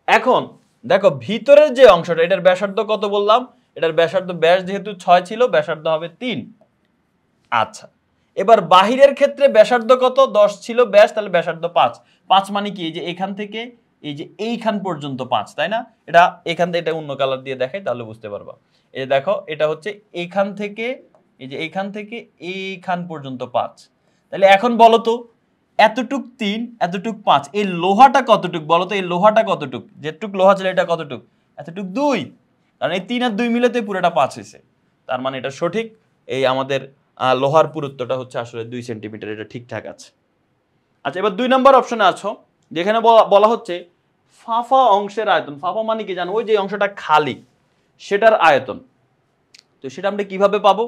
Speaker 1: এখন দেখো ভিতরের যে অংশটা, এটার ব্যাসার্ধ কত বললাম? এটার ব্যাসার্ধ, ব্যাস যেহেতু 6 ছিল, ব্যাসার্ধ হবে 3। আচ্ছা, এবার বাহিরের ক্ষেত্রে ব্যাসার্ধ কত? 10 ছিল ব্যাস, তাহলে ব্যাসার্ধ 5। 5 মানে কি? এই যে এখান থেকে এই যে এইখান পর্যন্ত 5, তাই না? এটা এখান থেকে, এটা অন্য কালার দিয়ে দেখাই তাহলে বুঝতে পারবা। এই দেখো, এটা হচ্ছে এইখান থেকে, এই যে এইখান থেকে এইখান পর্যন্ত 5। তাহলে এখন বলো তো, এতটুক 3, এতটুক 5, এই লোহাটা কতটুক বলো তো? এই লোহাটা কতটুক? যেটুক লোহা ছিল এটা কতটুক? এতটুক 2। কারণ এই 3 আর 2 মিলে তো পুরোটা 5 হয়েছে। তার মানে এটা সঠিক। এই আমাদের লোহার পুরুত্বটা হচ্ছে আসলে 2 সেন্টিমিটার, এটা ঠিকঠাক আছে। আচ্ছা, এবার 2 নম্বর অপশনে আছো, যেখানে বলা হচ্ছে ফাঁপা অংশের আয়তন। ফাঁপা মানে কি জানো? ওই যে অংশটা খালি, সেটার আয়তন। তো সেটা আমরা কিভাবে পাবো?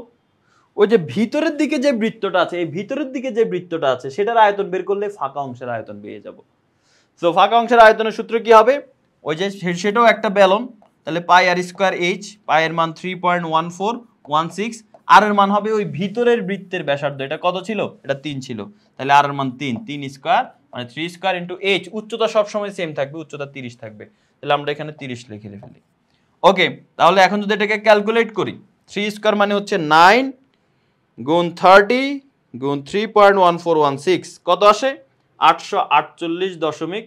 Speaker 1: ওই যে ভিতরের দিকে যে বৃত্তটা আছে, এই ভিতরের দিকে যে বৃত্তটা আছে সেটার আয়তন বের করলে ফাঁকা অংশের আয়তন পেয়ে যাব। তো ফাঁকা অংশের আয়তনের সূত্র কি হবে? ওই যে সেটাও একটা ব্যালন, তাহলে পাই আর স্কোয়ার এইচ। পায়ের মান 3.1416, আর এর মান হবে ওই ভিতরের বৃত্তের ব্যাসার্ধ। এটা কত ছিল? এটা 3 ছিল, তাহলে আর এর মান 3। 3 স্কোয়ার মানে 3 স্কোয়ার ইন্টু এইচ। উচ্চতা সবসময় সেম থাকবে, উচ্চতা 30 থাকবে, তাহলে আমরা এখানে 30 লিখে ফেলি। ওকে, তাহলে এখন যদি এটাকে ক্যালকুলেট করি, 3 স্কোয়ার মানে হচ্ছে 9 গুণ 30 গুণ 3.1416, কত আসে? 848.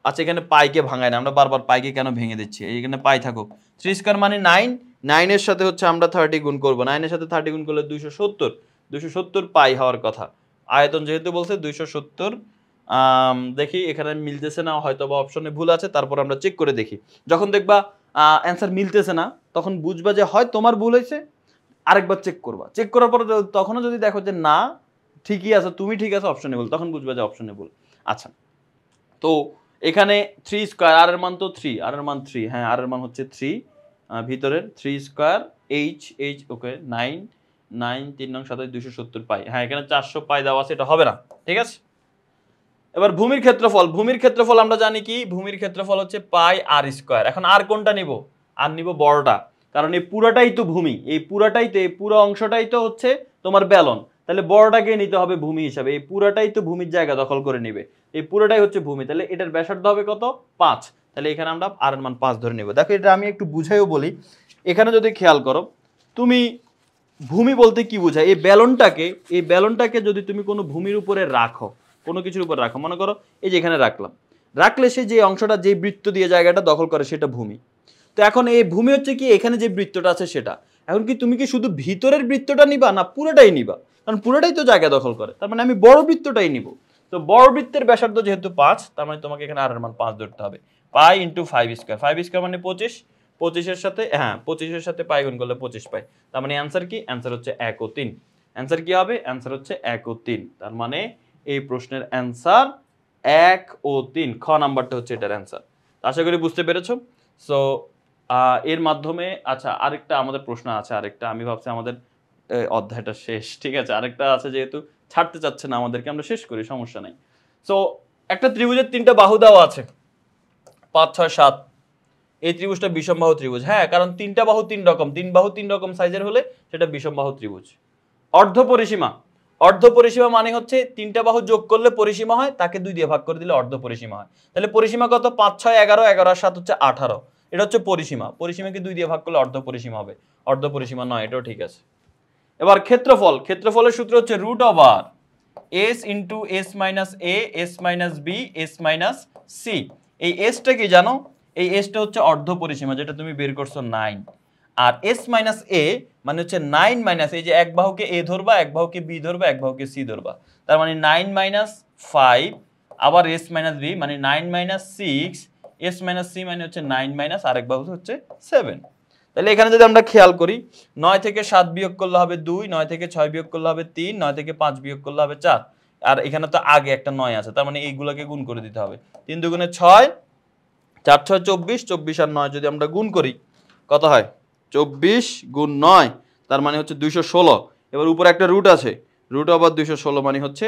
Speaker 1: আচ্ছা, এখানে পাইকে ভাঙায় না, আমরা বারবার পাইকে কেন ভেঙে দিচ্ছি? এইখানে পাই থাকুক। 3 স্কোয়ার মানে 9, 9 এর সাথে হচ্ছে আমরা 30 গুণ করবো। 9 এর সাথে 30 গুণ করলে 270, 270 পাই হওয়ার কথা। আয়তন যেহেতু বলছে 270, দেখি এখানে মিলতেছে না, হয়তো বা অপশনে ভুল আছে, তারপর আমরা চেক করে দেখি। যখন দেখবা অ্যান্সার মিলতেছে না, তখন বুঝবা যে হয় তোমার ভুল হয়েছে, আরেকবার চেক করবা। চেক করার পরে তখনও যদি দেখো যে না ঠিকই আছে, তুমি ঠিক আছে, অপশনে ভুল, তখন বুঝবা যে অপশনে ভুল। আচ্ছা, তো এখানে 3 স্কোয়ার, আর এর মান তো 3, আর এর মান 3, হ্যাঁ আর এর মান হচ্ছে 3 ভিতরের 3 স্কোয়ার এইচ এইচ। ওকে, 9 9 3 নং 27 270 পাই। হ্যাঁ, এখানে 400 পাই দেওয়া আছে, এটা হবে না, ঠিক আছে। এবার ভূমির ক্ষেত্রফল। ভূমির ক্ষেত্রফল আমরা জানি কি? ভূমির ক্ষেত্রফল হচ্ছে পাই আর স্কোয়ার। এখন আর কোনটা নিব? আর নিব বড়টা, কারণ এই পুরাটাই তো ভূমি, এই পুরো অংশটাই তো হচ্ছে তোমার ব্যালন, তাহলে বড়টাকে নিতে হবে ভূমি হিসাবে। এই পুরাটাই তো ভূমির জায়গা দখল করে নিবে, এই পুরোটাই হচ্ছে ভূমি, তাহলে এটার ব্যাসার্ধ হবে কত 5, তাহলে এখানে আমরা আর এর মান 5 ধরে নিব। দেখো এটা আমি একটু বুঝাইও বলি, এখানে যদি খেয়াল করো তুমি ভূমি বলতে কি বোঝায়, এই ব্যালনটাকে যদি তুমি কোনো ভূমির উপরে রাখো, কোনো কিছুর উপর রাখো, মনে করো এই যে এখানে রাখলে সে যে অংশটা যে বৃত্ত দিয়ে জায়গাটা দখল করে সেটা ভূমি। তো এখন এই ভূমি হচ্ছে কি এখানে যে বৃত্তটা আছে সেটা, এখন কি তুমি কি শুধু ভিতরের বৃত্তটা নিবা না পুরোটাই নিবা, কারণ পুরোটাই তো জায়গা দখল করে, তার মানে আমি বড় বৃত্তটাই নিব। তো বড় বৃত্তের ব্যাসার্ধ যেহেতু 5, তার মানে তোমাকে এখানে আর এর মান 5 ধরতে হবে। পাই ইন্টু 5 স্কয়ার মানে 25, 25-এর সাথে 25-এর সাথে পাই গুণ করলে 25 পাই, তার মানে অ্যান্সার কি, অ্যান্সার হচ্ছে 1 ও 3। অ্যান্সার কি হবে, অ্যান্সার হচ্ছে 1 ও 3, তার মানে এই প্রশ্নের অ্যান্সার 1 ও 3, খ নাম্বারটা হচ্ছে এটার অ্যান্সার। আশা করি বুঝতে পেরেছো। সো এর মাধ্যমে আচ্ছা আরেকটা আমাদের প্রশ্ন আছে, আরেকটা আমি ভাবছি আমাদের অধ্যায়টা শেষ, ঠিক আছে, আরেকটা আছে যেহেতু ছাড়তে চাচ্ছে না আমাদেরকে, আমরা শেষ করি, সমস্যা নাই। সো একটা ত্রিভুজের 3টা বাহু দেওয়া আছে 5, 6, 7, এই ত্রিভুজটা বিষমবাহু ত্রিভুজ। হ্যাঁ, কারণ 3টা বাহু 3 রকম, 3 বাহু 3 রকম সাইজের হলে সেটা বিষমবাহু ত্রিভুজ। অর্ধ পরিসীমা মানে হচ্ছে 3টা বাহু যোগ করলে পরিসীমা হয়, তাকে 2 দিয়ে ভাগ করে দিলে অর্ধ পরিসীমা হয়। তাহলে পরিসীমা কত, 5, 6, 11, 11 আর 7 হচ্ছে 18, এটা হচ্ছে পরিসীমা। পরিসীমাকে 2 দিয়ে ভাগ করলে অর্ধ পরিসীমা হবে, অর্ধ পরিসীমা নয়, এটাও ঠিক আছে। এবার ক্ষেত্রফলের সূত্র হচ্ছে root over S into S minus A, S minus B, S minus C. এই এসটা কি জানো, এই এসটা হচ্ছে অর্ধ পরিসীমা, যেটা তুমি বের করছো 9। আর এস মাইনাস এ মানে হচ্ছে 9 মাইনাস, এই যে এক বাহুকে এ ধরবা, এক বাহুকে বি ধরবা, এক বাহুকে সি ধরবা, তার মানে 9 মাইনাস 5, আবার এস মাইনাস বি মানে 9 মাইনাস 6, এস মাইনাস সি মানে হচ্ছে 9 মাইনাস আরেক বাহু হচ্ছে 7। তাহলে এখানে যদি আমরা খেয়াল করি 9 থেকে 7 বিয়োগ করলে হবে 2, 9 থেকে 6 বিয়োগ করলে হবে 3, 9 থেকে 5 বিয়োগ করলে হবে 4, আর এখানে তো আগে একটা 9 আছে, তার মানে এইগুলোকে গুণ করে দিতে হবে। 3 দুগুণে 6, 4 6 24, 24 আর 9 যদি আমরা গুণ করি কত হয়, 24 গুণ 9, তার মানে হচ্ছে 216। এবার উপরে একটা রুট আছে, রুট ওভার 216 মানে হচ্ছে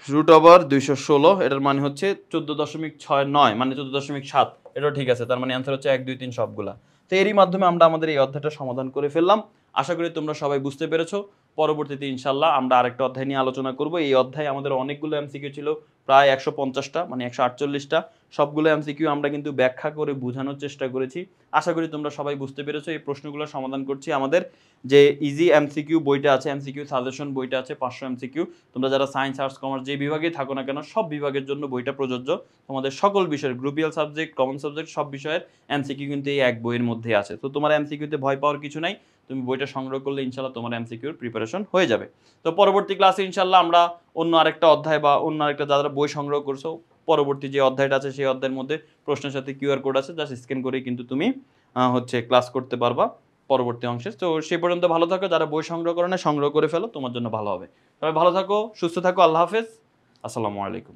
Speaker 1: রুট ওভার 216, এটার মানে হচ্ছে 14.69 মানে 14.7, এটাও ঠিক আছে, তার মানে অ্যান্সার হচ্ছে 1 2 3 সবগুলা। তো এরই মাধ্যমে আমরা আমাদের এই অধ্যায়টা সমাধান করে ফেললাম। আশা করি তোমরা সবাই বুঝতে পেরেছো। পরবর্তীতে ইনশাল্লাহ আমরা আরেকটা অধ্যায় নিয়ে আলোচনা করব। এই অধ্যায়ে আমাদের অনেকগুলো এমসিকিউ ছিল, প্রায় 150টা মানে 148টা, সবগুলো এমসিকিউ আমরা কিন্তু ব্যাখ্যা করে বোঝানোর চেষ্টা করেছি। আশা করি তোমরা সবাই বুঝতে পেরেছো। এই প্রশ্নগুলো সমাধান করছি আমাদের যে ইজি এমসিকিউ বইটা আছে, এমসিকিউ সাজেশন বইটা আছে 500 এমসিকিউ। তোমরা যারা সায়েন্স, আর্টস, কমার্স যে বিভাগেই থাকো না কেন সব বিভাগের জন্য বইটা প্রযোজ্য। তোমাদের সকল বিষয়ের গ্রুপিয়াল সাবজেক্ট, কমন সাবজেক্ট সব বিষয়ের এমসিকিউ কিন্তু এই এক বইয়ের মধ্যে আছে। তো তোমার এমসিকিউতে ভয় পাওয়ার কিছু নাই, তুমি বইটা সংগ্রহ করলে ইনশাল্লাহ তোমার এমসিকিউর প্রিপারেশন হয়ে যাবে। তো পরবর্তী ক্লাসে ইনশাল্লাহ আমরা অন্য আরেকটা অধ্যায় বা অন্য আরেকটা যারা বই সংগ্রহ করছো, পরবর্তী যে অধ্যায়টা আছে সেই অধ্যায়ের মধ্যে প্রশ্নের সাথে কিউআর কোড আছে, জাস্ট স্ক্যান করেই কিন্তু তুমি ক্লাস করতে পারবা পরবর্তী অংশে। তো সেই পর্যন্ত ভালো থাকো, যারা বই সংগ্রহ করে না সংগ্রহ করে ফেলো, তোমার জন্য ভালো হবে। তবে ভালো থাকো, সুস্থ থাকো, আল্লাহ হাফেজ, আসসালামু আলাইকুম।